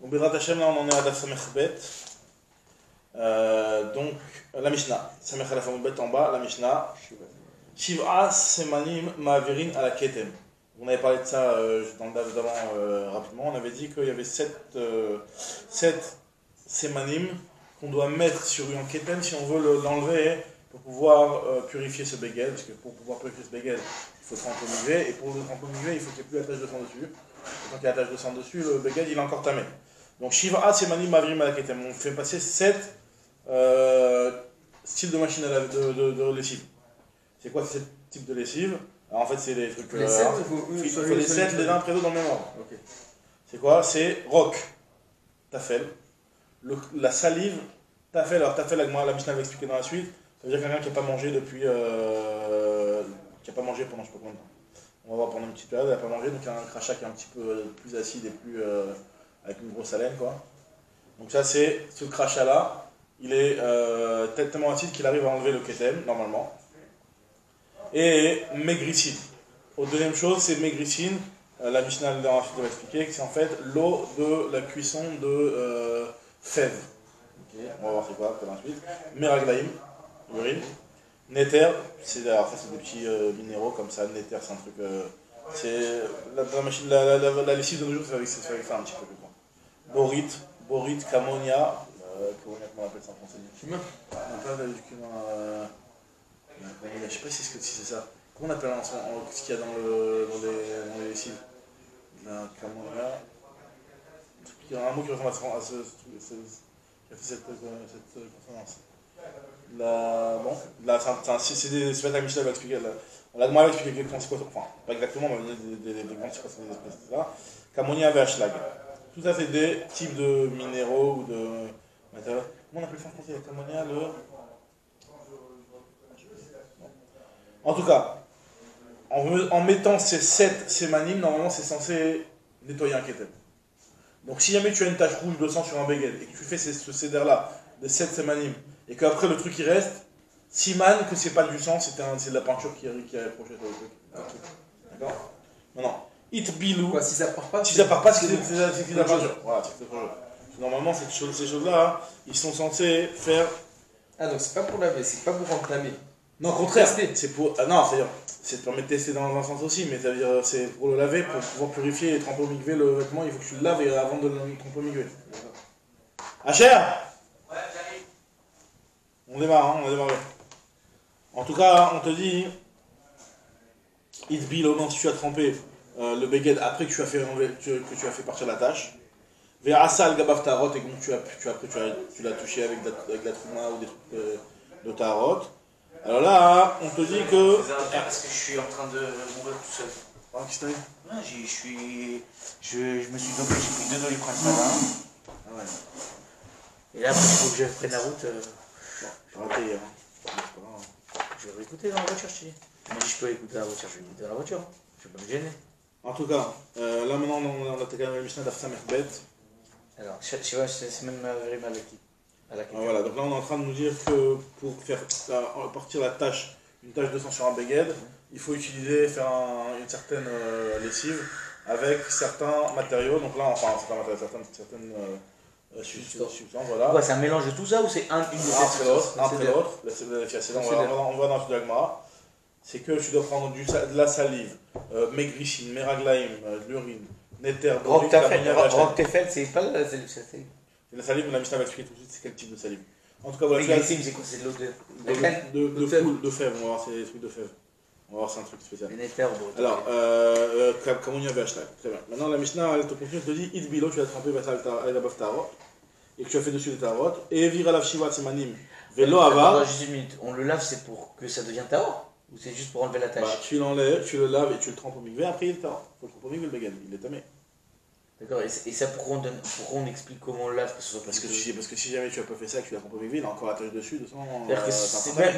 Donc, Bezrat Hashem, là, on en est à Daf Samech Bet. Donc, la Mishnah. Samech Alaf Amud Bet en bas, la Mishnah. Shiv'a Semanim Ma'avirin à la Ketem. On avait parlé de ça dans le Daf d'avant rapidement. On avait dit qu'il y avait 7 Semanim qu'on doit mettre sur un Ketem si on veut l'enlever pour pouvoir purifier ce beged. Parce que pour pouvoir purifier ce beged, il faut tremper au migvé. Et pour le tremper au migvé, il faut qu'il n'y ait plus la tache de sang dessus. Et tant qu'il y a la tache de sang dessus, le beged il est encore tamé. Donc Shiv'a Semanim Ma'avirin à la Ketem. On fait passer 7 styles de machine de lessive. C'est quoi ce type de lessive? Alors, en fait, c'est des trucs. Les 7, il faut les 7 les uns après les autres dans le même ordre. Okay. C'est quoi? C'est roc, tafel, la salive, tafel. Alors, tafel, la Mishnah va expliquer dans la suite. Ça veut dire quelqu'un qui n'a pas mangé depuis. Qui n'a pas mangé pendant je sais pas combien de temps. On va voir pendant une petite période, il n'a pas mangé, donc il y a un crachat qui est un petit peu plus acide et plus. Avec une grosse haleine, quoi. Donc, ça, c'est ce crachat-là. Il est tellement acide qu'il arrive à enlever le ketem, normalement. Et maigricine. Deuxième chose, c'est maigricine. La Mishnah va expliquer que c'est en fait l'eau de la cuisson de fèves. Okay. On va voir c'est quoi pour la suite. Meraglaïm, urine. Néther, c'est des petits minéraux comme ça. Néther, c'est un truc. C'est la lessive de nos jours, c'est avec ça un petit peu plus grand. Borite, camonia. Comment on appelle ça en français? Cumin. On appelle du cumin. Je sais pas si c'est ça. Comment on appelle ce qu'il y a dans les lessives? La camonia. Il y a un mot qui ressemble à ce truc. Qui a fait cette consonance. C'est pas la Mishnah va expliquer. La Gemara va expliquer exactement c'est quoi. Enfin, pas exactement, mais on va donner des grands c'est quoi ces espèces là. Camonia et Ashlag. Tout ça, c'est des types de minéraux ou de matériaux. Comment on appelle ça en français? La camonia, En tout cas, en mettant ces 7 sémanim, normalement c'est censé nettoyer un ketem. Donc si jamais tu as une tache rouge de sang sur un beged et que tu fais ce céder-là de 7 sémanim et qu'après le truc il reste, siman que c'est pas du sang, c'est de la peinture qui est approchée sur le truc. D'accord? Non. Itbilou. Quoi, si ça part pas? Si ça part pas, c'est de la peinture. Voilà, c'est de la peinture. Normalement, ces choses-là, ils sont censés faire. Ah, donc c'est pas pour laver, c'est pas pour entamer. Non, au contraire, c'est pour. Non, c'est pour mettre tester dans un sens aussi, mais ça veut dire c'est pour le laver, pour pouvoir purifier et tremper au migvé le vêtement, il faut que tu le laves avant de le tremper au migvé. Hacher? Ouais, j'arrive. On démarre, on a démarré. En tout cas, on te dit. Itbil, au moment si tu as trempé le beged après que tu as fait partir la tâche. Vers Asal Gabav Tarot, et donc tu l'as touché avec de la trouma ou des trucs de Tarot. Alors là, on te dit que. Parce que je suis en train de mourir tout seul. Ah, qu'est-ce que t'as eu? Non, je me suis dopé, j'ai pris 2 doliprane ce matin. Ah ouais. Et là, après, il faut que je prenne la route. Bon, j'ai raté hier. C'est pas grave. Je vais écouter dans la voiture, je te dis. Mais si je peux écouter dans la voiture, je vais écouter dans la voiture. Je vais pas me gêner. En tout cas, là maintenant, on a attaqué la Mishnah d'Afsa Mechbet. Alors, c'est même Vérim avec qui? Voilà, donc là on est en train de nous dire que pour faire partir une tache de sang sur un beged, il faut faire une certaine lessive avec certains matériaux. Donc là, certaines substances, voilà. Quoi, c'est un mélange de tout ça ou c'est une de ces après l'autre, on va dans le sud d'Agmara. C'est que tu dois prendre de la salive, maigricine, meraglaïm, de l'urine, néther, Rock Tefel, c'est pas la salive, c'est la salive, mais la Mishnah va expliquer tout de suite c'est quel type de salive. En tout cas, voilà. Maigricine, c'est quoi? C'est de l'eau de fèves, on va voir, c'est des trucs de fèves. On va voir, c'est un truc spécial. Néther, alors, Kamonia Vashlag, très bien. Maintenant, la Mishnah, elle te continue, elle te dit Itbilo, tu as trempé avec la baf tarot, et que tu as fait dessus des tarot, et vira la shiva semanim, velo ava. Juste une minute, on le lave, c'est pour que ça devienne tarot? Ou c'est juste pour enlever la tache? Tu l'enlèves, tu le laves et tu le trempes au migvé, après il est tarot. Il faut le tremper au migvé, le beged, il est tamé. D'accord, et ça pourquoi on explique comment on lave? Parce que si jamais tu n'as pas fait ça, que tu l'as trempé au migvé, il a encore la tache dessus, de sang.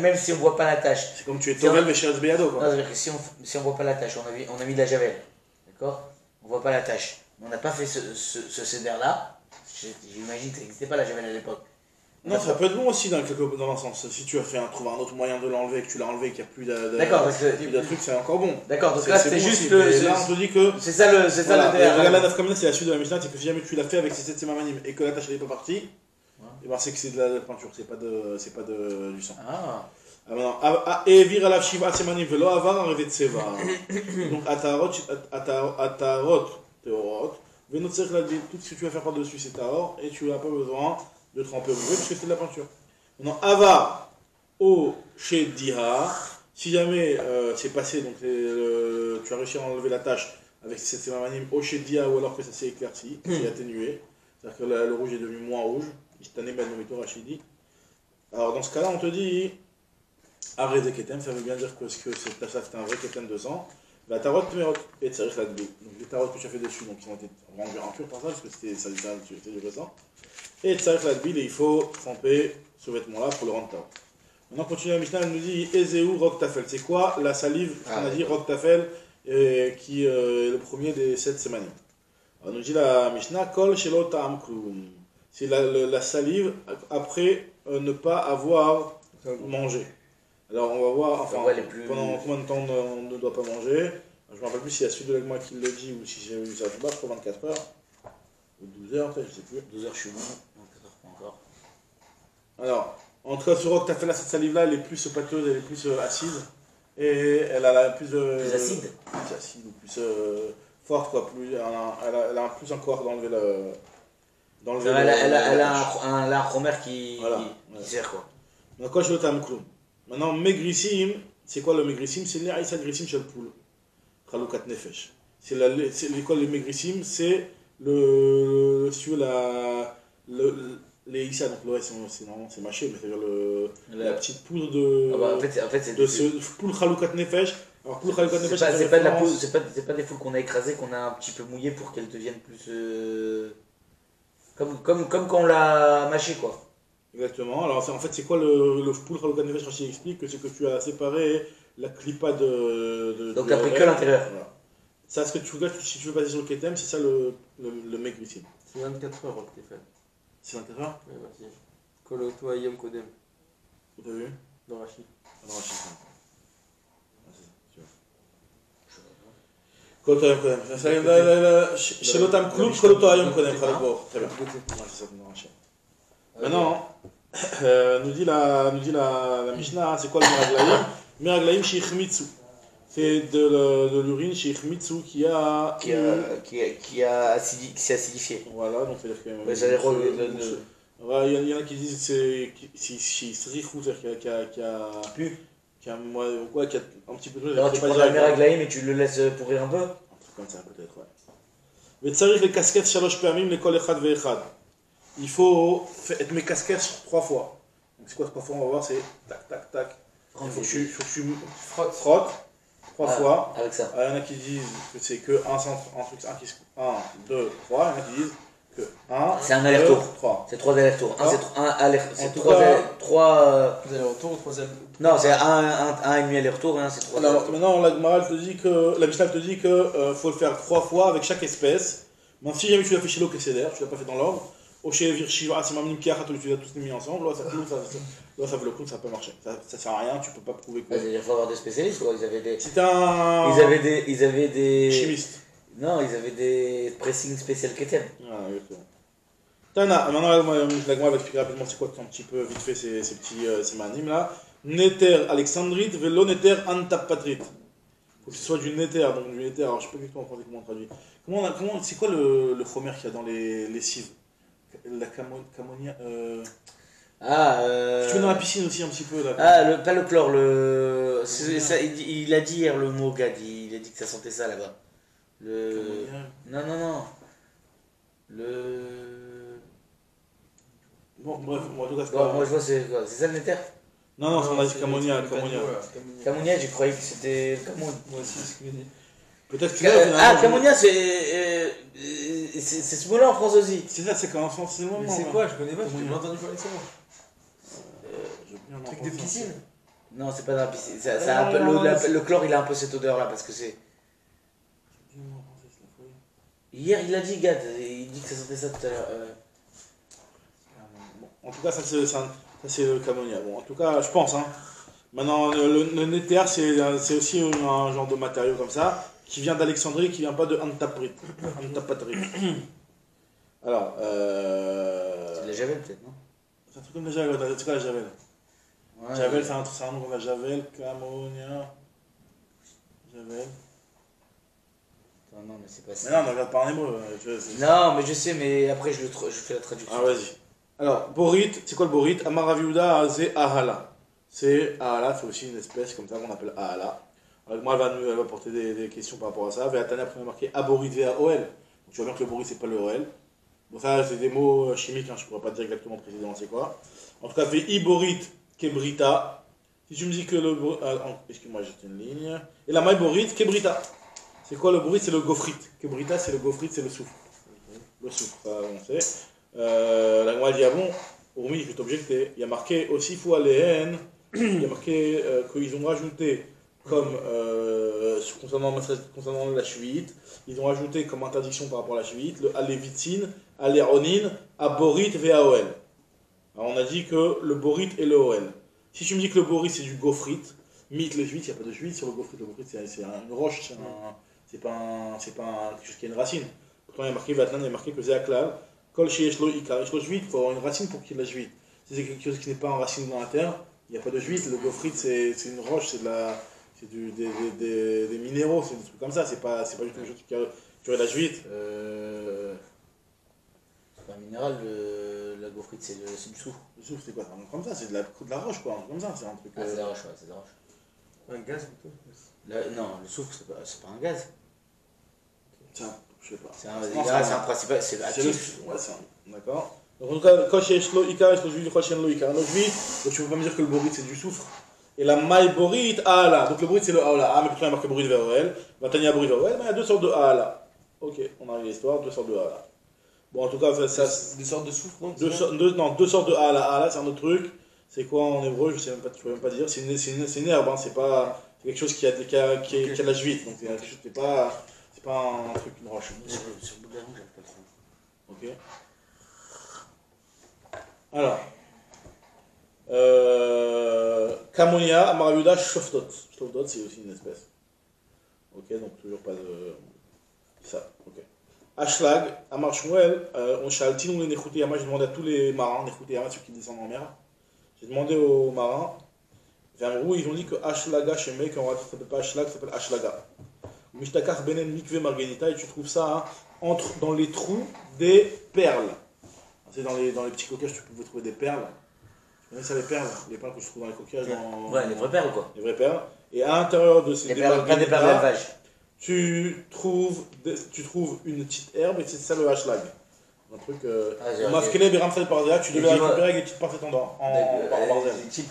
Même si on ne voit pas la tache. C'est comme tu es Tovel mais chez Beado, quoi. Non, c'est-à-dire que si on ne voit pas la tache, on a mis de la javel, d'accord? On ne voit pas la tache. On n'a pas fait ce céder là. J'imagine que ça n'existait pas la javel à l'époque. Non, ça peut être bon aussi dans un sens. Si tu as trouvé un autre moyen de l'enlever, que tu l'as enlevé, qu'il n'y a plus D'accord, parce plus de trucs, c'est encore bon. D'accord, donc là, C'est c'était bon juste aussi, le. mais là, on te dit que. C'est ça le. C'est ça Voilà, le et DR. regarde la nafkamina, c'est la suite de la Mishnah, c'est que si jamais tu l'as fait avec ces 7 sémamanim et que la tâche n'est pas partie, et ben c'est que c'est de la peinture, c'est pas du sang. Ah. Alors maintenant, Evir alav shiva sémanim velo avar arrivé de seva. Donc atarot, teorot, venotzer la tout ce que tu vas faire par-dessus c'est taor, et tu n'as pas besoin de tremper au milieu parce que c'est de la peinture. Maintenant, avar au chez diha, si jamais c'est passé, donc tu as réussi à enlever la tache avec cette sémamanim au chez diha ou alors que ça s'est éclairci, c'est atténué, c'est-à-dire que le rouge est devenu moins rouge, alors dans ce cas-là, on te dit arrête de ketem, ça veut bien dire que cette tache-là c'était un vrai ketem de sang. La tarot temerot et tsarich la dbi. Donc les tarots que tu as fait dessus, donc ils ont été rendus impurs par ça, parce que c'était du vrai sang. Et tsarich la dbi, et il faut tremper ce vêtement-là pour le rendre tarot. Maintenant, on continue la Mishnah, elle nous dit Ezeu rok tafel. C'est quoi la salive qu'on a dit rok tafel, qui est le premier des 7 sémanim. Alors nous dit la Mishnah Kol shelo ta'am klum. C'est la salive après ne pas avoir mangé. Alors on va voir, enfin, pendant combien de temps on ne doit pas manger. Je ne me rappelle plus si c'est la suite de l'agma qui le dit ou si j'ai eu ça, je sais pas, je crois 24 heures. Ou 12 heures, peut-être, je sais plus. 12 heures, je suis bon, 24 heures, pas encore. Alors, en tout cas, sur Rock, tu as fait là, cette salive-là, elle est plus pâteuse, elle est plus acide. Et elle a plus de. Plus acide. Plus acide ou plus forte, quoi. Elle a plus un corps d'enlever le. Elle a un romer qui sert, quoi. Donc, quand je le tam cloum. Maintenant, Megrissim, c'est quoi le Megrissim? C'est l'Aïssa Grissim chez le poule. Khaloukat Nefesh. C'est l'école de Megrissim, c'est les Issa, donc le reste, c'est mâché, mais c'est-à-dire la petite poudre de. Ah bah, en fait, c'est de ce poule Khaloukat Nefesh. Alors, poule Khaloukat Nefesh, c'est pas de la poudre, c'est pas des poules qu'on a écrasées, qu'on a un petit peu mouillées pour qu'elles deviennent plus. Comme quand on l'a mâché, quoi. Exactement. Alors, en fait, c'est quoi le poule Khaloukat Nefesh? Rachid explique que c'est que tu as séparé la clipa de. Donc, t'as pris que l'intérieur. Voilà. Ça, ce que tu regardes, si tu veux passer sur le Ketem, c'est ça le Megrissim. C'est 24 heures que t'es fait. C'est 24 heures? Ouais, vas-y. Koloto Ayom Kodem. Vous avez vu? Dans Rachid. Dans Rachid. Koloto Ayom Kodem. Chez l'Otam Kloub, Koloto Ayom Kodem. Très bien. C'est ça, dans Rachid. Maintenant, nous dit la Mishnah, c'est quoi le Meraglaïm? Meraglaïm chez Ichmitsu. C'est de l'urine chez Ichmitsu qui s'est acidifié. Voilà, donc c'est-à-dire que. Il y en a qui disent que c'est Srifou, c'est-à-dire qu'il y a un petit peu de. Alors tu prends la Meraglaïm et tu le laisses pourrir un peu? Un truc comme ça, peut-être, ouais. Mais tsarich les casquettes, shalosh pamim, les kol echad ve'echad. Il faut être mes casquettes 3 fois. Donc c'est quoi 3 fois? On va voir, c'est tac, tac, tac. Il faut que tu frottes 3 fois. Avec ça. Il y en a qui disent que c'est que 1, 2, 3. Il y en a qui disent que 1. C'est un aller-retour. 3. C'est 3 allers-retours. C'est 3 allers-retours ou 3 allers-retours? Non, c'est 1 et demi aller-retour, c'est 3 Alors allers-retours. maintenant, la Mishnah te dit que faut le faire 3 fois avec chaque espèce. Mais si jamais tu l'as fait chez l'Okeseder, tu l'as pas fait dans l'ordre. Au chez Virshiva, c'est Mamim Kiachat, tu les as tous mis ensemble. Là, ça vaut le coup, ça peut marcher. Ça sert à rien, tu peux pas prouver quoi. Il faut avoir des spécialistes, quoi. Ils avaient des. Chimistes. Non, ils avaient des pressings spécial Ketem. Ah, exactement. Tana, maintenant la Gemara va expliquer rapidement c'est quoi un petit peu vite fait ces petits manimes là. Neter alexandrite, velo neter antapatrite. Faut que ce soit du neter, donc du neter. Alors je sais pas exactement comment on traduit. C'est quoi le chomer qu'il y a dans les cives? La camonia. Tu mets dans la piscine aussi un petit peu là. Pas le chlore, il a dit hier le mot Gad, il a dit que ça sentait ça là-bas. Non. Bon, bref, moi en tout cas c'est moi je vois c'est quoi? C'est ça le nether? Non, on a dit camonia. Camonia, j'ai croyé que c'était Camoun. Moi aussi, c'est ce que j'ai dit. Peut-être que Camonia, c'est ce mot-là en France aussi. C'est ça, c'est qu'en France, c'est le moment. Mais c'est quoi? Je connais pas, j'ai jamais entendu parler de ça. Un truc de piscine? Non, c'est pas dans la piscine. Le chlore, il a un peu cette odeur-là parce que c'est. Hier, il a dit, Gad, il dit que ça sentait ça tout à l'heure. En tout cas, ça c'est le Camonia. Bon, en tout cas, je pense. Hein. Maintenant, le Néther, c'est aussi un genre de matériau comme ça, qui vient d'Alexandrie, qui vient pas de Antapatri. Alors, C'est de la javel peut-être, non? c'est un truc comme la javel. C'est quoi la javel? Ouais, Javel, c'est un nom comme la javel, Camonia. Javel. Attends, non, mais c'est pas Mais ça. non, ne regarde pas un hébreu. Non, mais je sais, mais après je fais la traduction. Ah, vas-y. Alors, Borit, c'est quoi le Borit? Amaraviuda Aze Ahala. C'est Ahala, c'est aussi une espèce comme ça qu'on appelle Ahala. Alors, moi, elle va porter des questions par rapport à ça. Veatana, après, on a marqué Aborit VAOL. Donc, tu vois bien que le Borit, c'est pas le OL. Bon, ça, c'est des mots chimiques, hein, je pourrais pas te dire exactement précisément c'est quoi. En tout cas, fait Iborit Kebrita. Si tu me dis que le Borit. Excuse-moi, j'ai une ligne. Et la maille Borit Kebrita. C'est quoi le Borit? C'est le gofrite. Kebrita, c'est le gofrite, c'est le soufre. Le soufre, ça, on sait. La Gemara dit, ah bon, oui, je vais t'objecter. Il y a marqué aussi fois les haines, il y a marqué qu'ils ont rajouté comme concernant la chouïte, ils ont rajouté comme interdiction par rapport à la chouïte le alévitine, aléronine, aborit, VAOL. Alors on a dit que le borit et le OL. Si tu me dis que le borit c'est du gofrite, mythe le juif, il n'y a pas de juif sur le gofrite c'est une roche, c'est pas quelque chose qui a une racine. Pourtant il y a marqué Vatnan, il y a marqué que c'est Aklal. Kol Sheyeshlo Ika, Shlo Juit, il faut avoir une racine pour qu'il y ait de la juite. Si c'est quelque chose qui n'est pas en racine dans la terre, il n'y a pas de juite. Le gofrite, c'est une roche, c'est des minéraux, c'est des trucs comme ça. C'est pas du tout quelque chose qui aurait de la juite. C'est pas un minéral, la gaufrite, c'est du soufre. Le soufre, c'est quoi? C'est un truc comme ça, c'est de la roche, quoi. Un truc comme ça, c'est un truc. Ah, c'est de la roche, ouais, c'est de la roche. Un gaz plutôt. Non, le soufre, c'est pas un gaz. Je sais pas. C'est un principal, c'est actif. Ouais, c'est un. D'accord. Donc en tout cas, Kol Sheyeshlo Ika, Shlo Juit, Kol Sheyeshlo Ika. Donc tu peux pas me dire que le borit c'est du soufre. Et la maille borit, Aala. Donc le borit c'est le Aala. Ah, mais plutôt il y a marqué borit VOL. Vatania borit VOL, mais il y a deux sortes de Aala. Ok, on arrive à l'histoire, deux sortes de Aala. Bon, en tout cas, ça. Des sortes de soufre, non? Deux sortes de Aala. Aala, c'est un autre truc. C'est quoi en hébreu? Je sais même pas, tu peux même pas dire. C'est une herbe, hein. C'est pas. C'est quelque chose qui a de la juite. Donc c'est pas un truc, une roche. Sur le bout de la langue, j'avais pas le son. Ok. Alors. Camonia, Amaraviuda, Shoftot. Shoftot, c'est aussi une espèce. Ok, donc toujours pas de. Ça, ok. Ashlag, Amar Shmuel, on chaltine ou les Nechuteyama. J'ai demandé à tous les marins, Nechuteyama, ceux qui descendent en mer. J'ai demandé aux marins. Vers où ils ont dit que Ashlaga chez Mek, ça s'appelle pas Ashlag, ça s'appelle Ashlaga. Mishtakar Benen Mikve Marganita, et tu trouves ça hein, dans les trous des perles. C'est dans les petits coquillages, tu peux trouver des perles. Tu connais ça, les perles que je trouve dans les coquillages. Ouais, les vraies perles quoi. Les vraies perles. Et à l'intérieur de ces pas des perles d'élevage. tu trouves une petite herbe, et c'est ça le hashlag. Un truc. Mafkele Beramsal Parzea, tu devais récupérer avec une petite parfaite en barzel. Les types,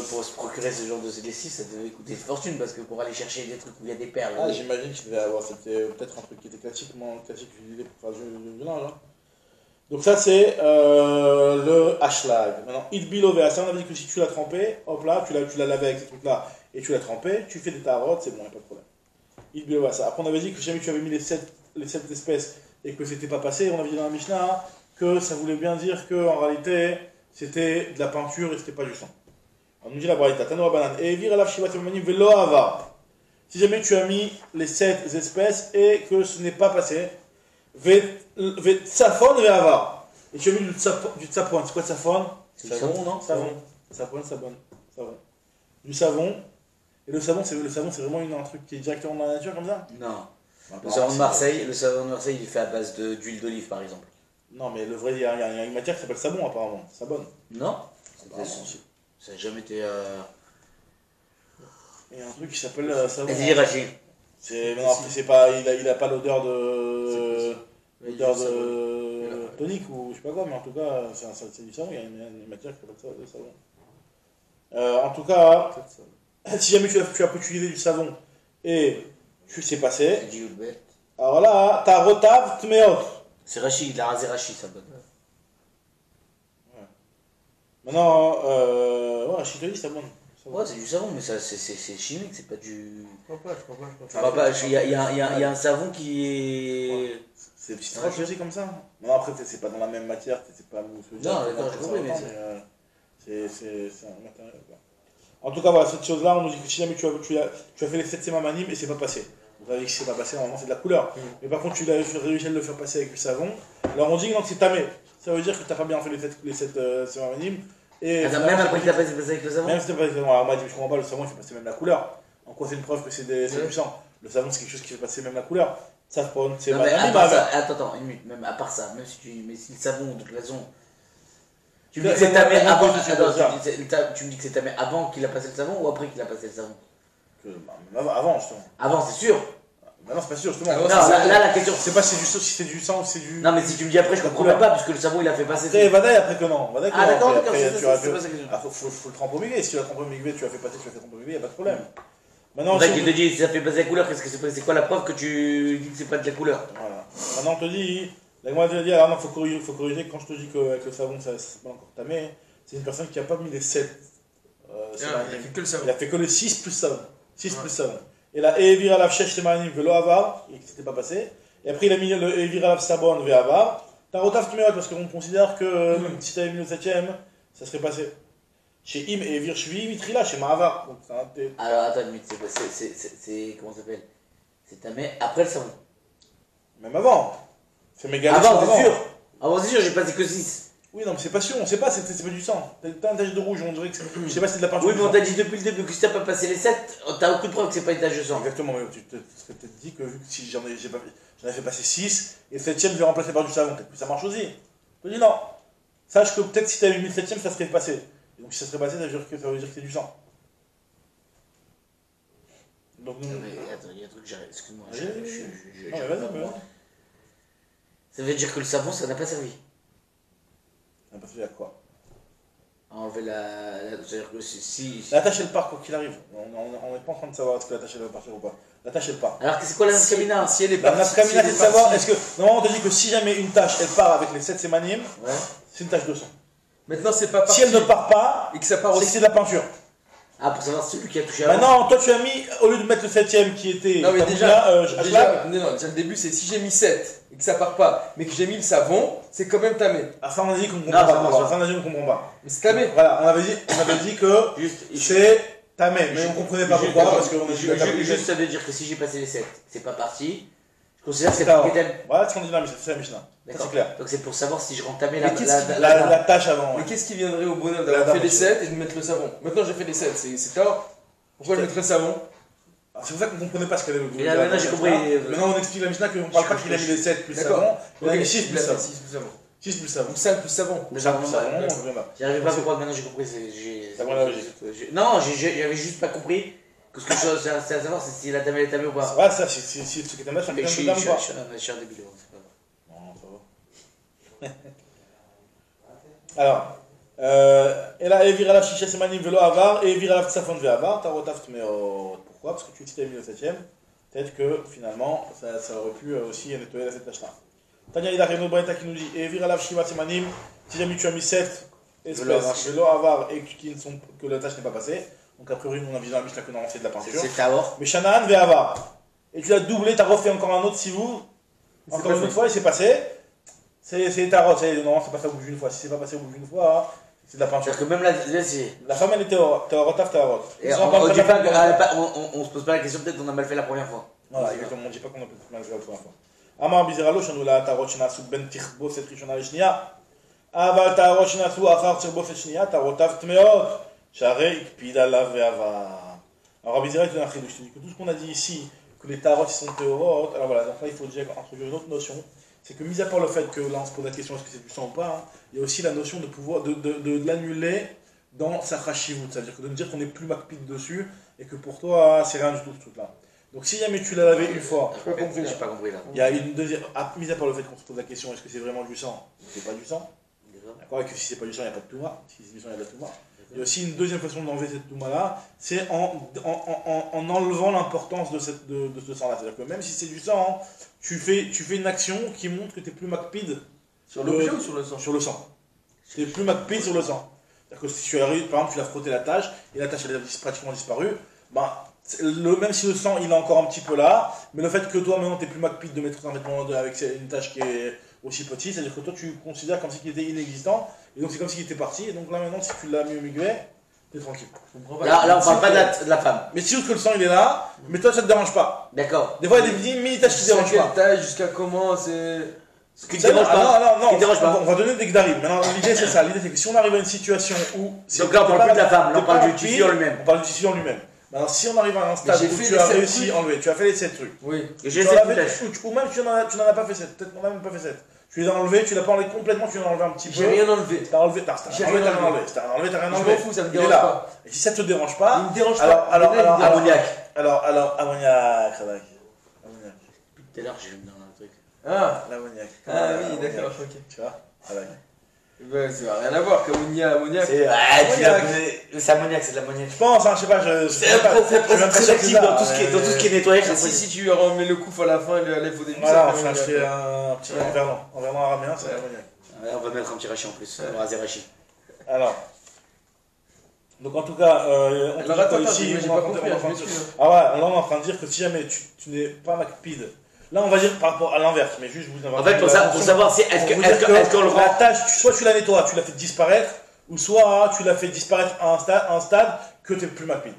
pour se procurer ce genre de lessive, ça devait coûter une fortune parce que pour aller chercher des trucs où il y a des perles. Ah, j'imagine qu'il devait avoir. C'était peut-être un truc qui était classique utilisé pour faire du linge. Hein. Donc, ça, c'est le hashlag. Maintenant, Idbilo Veasa, on avait dit que si tu l'as trempé, hop là, tu l'as lavé avec ces trucs-là et tu l'as trempé, tu fais des tarotes, c'est bon, il n'y a pas de problème. Idbilo Veasa. Après, on avait dit que si jamais tu avais mis les 7 espèces et que c'était pas passé, on avait dit dans la Mishnah hein, que ça voulait bien dire qu'en réalité c'était de la peinture et c'était pas du sang. On nous dit la Braïta, Tanoa Banan, et vir alav shivat yomani velo ava. Si jamais tu as mis les 7 espèces et que ce n'est pas passé, vet tsafon ve ava. Et tu as mis du tsapon, c'est quoi tsafon? C'est du savon, non? Savon. Savon. Du savon. Et le savon, c'est vraiment un truc qui est directement dans la nature comme ça? Non. Le savon de Marseille, il est fait à base d'huile d'olive par exemple. Non, mais le vrai, il y a une matière qui s'appelle sabon apparemment. Sabon. Non. Ça n'a jamais été. Il y a un truc qui s'appelle savon. Vas-y, Rachid. C'est pas, il a pas l'odeur de tonique ou je sais pas quoi, mais en tout cas, c'est du savon. Il y a une matière qui s'appelle ça, le savon. En tout cas, si jamais tu as pu utiliser du savon et tu sais passer. Alors là, t'as rotav tmeot. C'est Rachid, il a rasé Rachid, ça bonne. Ouais. Maintenant, Rachid te dit, ça bonne. Ouais, c'est du savon, mais ça, c'est chimique, c'est pas du. Je crois pas. Il y a un savon qui est. C'est des petites roches aussi comme ça. Non, après, c'est pas dans la même matière, c'est pas mousseux. Non, d'accord, j'ai compris, mais c'est un matériel. Quoi. En tout cas, voilà, cette chose-là, on nous dit que si jamais tu as fait les 7 sémamanim et c'est pas passé. Donc, avec si c'est pas passé, normalement, c'est de la couleur. Mais par contre, tu as réussi à le faire passer avec du savon. Alors, on dit que non, c'est tamé. Ça veut dire que tu n'as pas bien fait les 7 sémamanim. Et attends, même après que t'as passé avec le savon. même si t'as pas avec le savon, alors on m'a dit, je comprends pas, le savon il fait passer même la couleur. En quoi c'est une preuve que c'est du sang? Le savon c'est quelque chose qui fait passer même la couleur. Ça c'est Non, mais à part ça, attends, une minute, même à part ça, même si mais si le savon, de toute façon. Tu me dis que c'est tamé avant. Tu me dis que c'est tamé avant qu'il a passé le savon ou après qu'il a passé le savon? Avant, justement. Avant, c'est sûr. Bah non, c'est pas sûr, justement. Non, là, la question. C'est pas si c'est du sang ou c'est du. Non, mais si tu me dis après, je comprends même pas, parce que le savon il a fait passer. Après, Vadaï, après que non. Ah, d'accord, faut le tremper au migvé. Si tu l'as trempé au migvé, tu l'as fait passer, tu l'as fait tremper au migvé, y'a pas de problème. Maintenant, c'est vrai qu'il te dit, si ça fait passer la couleur, c'est quoi la preuve que tu dis que c'est pas de la couleur? Voilà. Maintenant, on te dit. Moi, je te dis, alors non, faut corriger quand je te dis qu'avec le savon, ça c'est pas encore tamé. C'est une personne qui a pas mis les 7. Il a fait que le savon. Il a fait que le 6 plus savon. 6 plus savon. Et là, Evir alav shesh temanim velo avar, qui s'était pas passé. Et après, il a mis le Evir alav sabon ve avar. Tarotav tmeot, parce qu'on considère que si tu avais mis le 7ème, ça serait passé. Chez Im et Evir shvi, mitrila, chez Mahavar. Donc, alors, attends une minute, c'est. Comment ça s'appelle? C'est tamé après le savon. même avant. C'est méga avant, c'est sûr. Avant, c'est sûr, j'ai passé que 6. Oui, non, mais c'est pas sûr, on sait pas, c'est pas du sang. T'as un tache de rouge, on dirait que je sais pas si c'est de la peinture. Oui, mais on t'a dit depuis le début que si t'as pas passé les 7, t'as aucune preuve que c'est pas une tache de sang. Exactement, mais tu serais peut-être dit que vu que si j'en avais fait passer 6, et le 7ème, je vais remplacer par du savon. Peut-être que ça marche aussi. Je te dis non. Sache que peut-être si t'avais mis le 7ème, ça serait passé. Et donc si ça serait passé, ça veut dire que c'est du sang. Donc, non, mais attends, il y a un truc, j'arrête, excuse-moi. Vas-y. Ça veut dire que le savon, ça n'a pas servi. Ça n'a pas servi à quoi? À enlever c'est-à-dire que si. La tâche elle part quoi qu'il arrive. On n'est pas en train de savoir est-ce que la tâche elle va partir ou pas. La tâche elle part. Alors c'est quoi la nafkamina? Si elle est La partie. nafkamina c'est de savoir est-ce que. Normalement on te dit que si jamais une tâche elle part avec les 7 sémanimes, c'est une tâche de sang. Maintenant c'est pas parti. Si elle ne part pas, et que ça part c'est aussi. que c'est de la peinture. Ah, pour savoir celui qui a touché avant. Maintenant toi tu as mis, au lieu de mettre le 7ème qui était. Non mais déjà déjà le début c'est si j'ai mis 7 et que ça part pas, mais que j'ai mis le savon, c'est quand même tamé. Enfin on a dit qu'on comprend pas. Enfin on a dit qu'on comprend pas. Mais c'est tamé. Voilà, on avait dit que c'est tamé, mais on comprenait pas pourquoi parce qu'on a juste ça veut dire que si j'ai passé les 7, c'est pas parti. Je considère que c'est pas pas Ketem. Voilà ce qu'on dit là, c'est la Mishnah. C'est clair. Donc c'est pour savoir si je rentre tamé La tâche avant. Mais qu'est-ce qui viendrait au bonheur d'avoir fait les 7 et de mettre le savon? Maintenant j'ai fait les 7, c'est tort. Pourquoi je mettrais le savon? C'est pour ça qu'on comprenait pas ce qu'elle avait. Maintenant j'ai compris. Maintenant on explique la Mishnah qu'on parle pas qu'il a mis les 7 plus savon, il a mis 6 plus savon. 6 plus savon. Ou 5 plus savon. Ou 5 plus savon, j'arrivais pas à comprendre, maintenant j'ai compris. Ça prend la logique. Non, j'avais juste pas compris que ce que c'est à savoir, c'est si la dame elle est tamée ou pas. Ouais, ça, si ce qui est tamé, c'est Je suis un débile, c'est pas grave. Non, ça va. Alors, et là, Evir alav shisha semanim velo avar, et Evir alav tsafon ve avar, tarotav tmeot. Pourquoi? Parce que tu as mis le 7ème. Peut-être que finalement, ça aurait pu aussi nettoyer cette tâche-là. Tanya Ida Reno Baeta qui nous dit Evir alav shiva semanim, si jamais tu as mis 7 espèces velo avar et que la tâche n'est pas passée, donc a priori, nous on a visé la Mishnah que normalement c'est de la peinture. C'est Taor. Mais Shanaan ve avar. Et tu l'as doublé, tu as refait encore un autre si vous. Encore une autre fois, et c'est passé. C'est tarot, non, c'est passé au bout d'une fois. Si c'est pas passé au bout d'une fois, c'est de la peinture. Parce que même là, c'est. La femme, elle était taf, tarot. Et on se pose pas la question, peut-être qu'on a mal fait la première fois. Voilà, exactement, on dit pas qu'on a peut-être mal fait la première fois. Amar bizeralo, shanou la tarot shinasu ben tichbo set rishona lishnia. Aval tarot shinasu afar tirbo set shnia, tarot taf tmeot. Share ikpida la veava. Alors, bizeralo, je te dis que tout ce qu'on a dit ici, que les tarots sont théorotes, alors voilà, donc là il faut déjà introduire une autre notion. C'est que, mis à part le fait que là on se pose la question est-ce que c'est du sang ou pas, hein, il y a aussi la notion de pouvoir de l'annuler dans sa chashivut, c'est-à-dire que de me dire qu'on n'est plus makpid dessus et que pour toi c'est rien du tout ce truc-là. Donc si jamais tu l'as lavé une fois, j'ai pas compris là. il y a une deuxième, mis à part le fait qu'on se pose la question est-ce que c'est vraiment du sang ou c'est pas du sang, d'accord, et que si c'est pas du sang il n'y a pas de touma, si c'est du sang il y a de la touma. Il y a aussi une deuxième façon d'enlever cette touma-là, c'est en enlevant l'importance de ce sang-là. C'est-à-dire que même si c'est du sang, tu fais une action qui montre que tu n'es plus makpid sur l'objet ou sur le sang? Sur le sang. Tu n'es plus makpid sur le sang. C'est-à-dire que si tu arrives, par exemple, tu l'as frotté la tache, et la tache elle a pratiquement disparu, bah, même si le sang il est encore un petit peu là, mais le fait que toi maintenant t'es plus McPeed de mettre un vêtement avec une tache qui est aussi petite, c'est-à-dire que toi tu considères comme si il était inexistant, et donc c'est comme s'il était parti, et donc là maintenant si tu l'as mis au migué, t'es tranquille. Là, on parle pas de la femme. Mais si que le sang il est là, mais toi ça te dérange pas. D'accord. Des fois il y a des mini taches qui te dérangent pas. Taille, jusqu'à comment, c'est. Ce qui te dérange pas. Non, on va donner des gdarim. Maintenant l'idée c'est ça, l'idée c'est que si on arrive à une situation où... Donc là on parle plus de la femme, là on parle du tissu en lui-même. On parle du tissu en lui-même. Alors si on arrive à un stade où tu as réussi à enlever, tu as fait les 7 trucs. Oui. Et j'ai 7 taches. Ou même tu n'en as pas fait 7, peut-être qu'on n'a même pas fait 7. Tu les as enlevés, tu l'as pas enlevé complètement, tu l'as enlevé un petit peu. J'ai rien enlevé. T'as enlevé, t'as rien enlevé. T'as rien enlevé. Je m'en fous, ça me dérange pas. Et si ça te dérange pas, il me dérange pas. Ammoniac. Alors, ammoniac, ammoniac. Depuis tout à l'heure, j'ai vu dans un truc. Ah, l'ammoniac. Ah oui, d'accord, ok. Tu vois, ammoniac. Ben, ça n'a rien à voir, ammoniac. C'est ammoniac, c'est de l'ammoniac. Je pense, je sais pas, c'est très actif dans tout ce qui est nettoyage. Si tu remets le couf à la fin et le lève au début, voilà, on fait un petit enverlan araméen, c'est l'ammoniac. On va mettre un petit rachis en plus, on va raser rachis. Alors, donc en tout cas, on alors attends, ici, j'ai pas compris, ah ouais, là on est en train de dire que si jamais tu n'es pas McPeed, là on va dire par rapport à l'inverse, mais juste vous en fait, pour savoir si est-ce qu'on le rend. La tâche, soit tu la nettoies, tu la fais disparaître, ou soit tu la fais disparaître à un stade que tu n'es plus McPeed.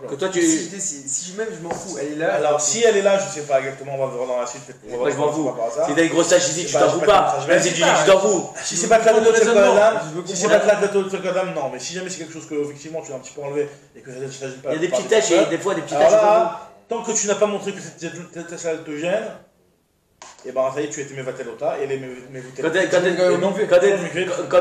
Que toi, si même je m'en fous, elle est là. Alors si elle est là, je sais pas exactement, on va voir dans la suite. Moi je m'en fous. Si t'as une grosse tache ici, tu t'en fous pas. Même si tu dis tu t'en fous. Si c'est pas de la gâteau de Felgadam, non. Mais si jamais c'est quelque chose que effectivement tu as un petit peu enlevé et que ça ne s'agit pas. Il y a des petites taches et des fois des petites taches. Tant que tu n'as pas montré que cette tache elle te gêne, et ben ça y est, tu étais mes vatelota et les mes Quand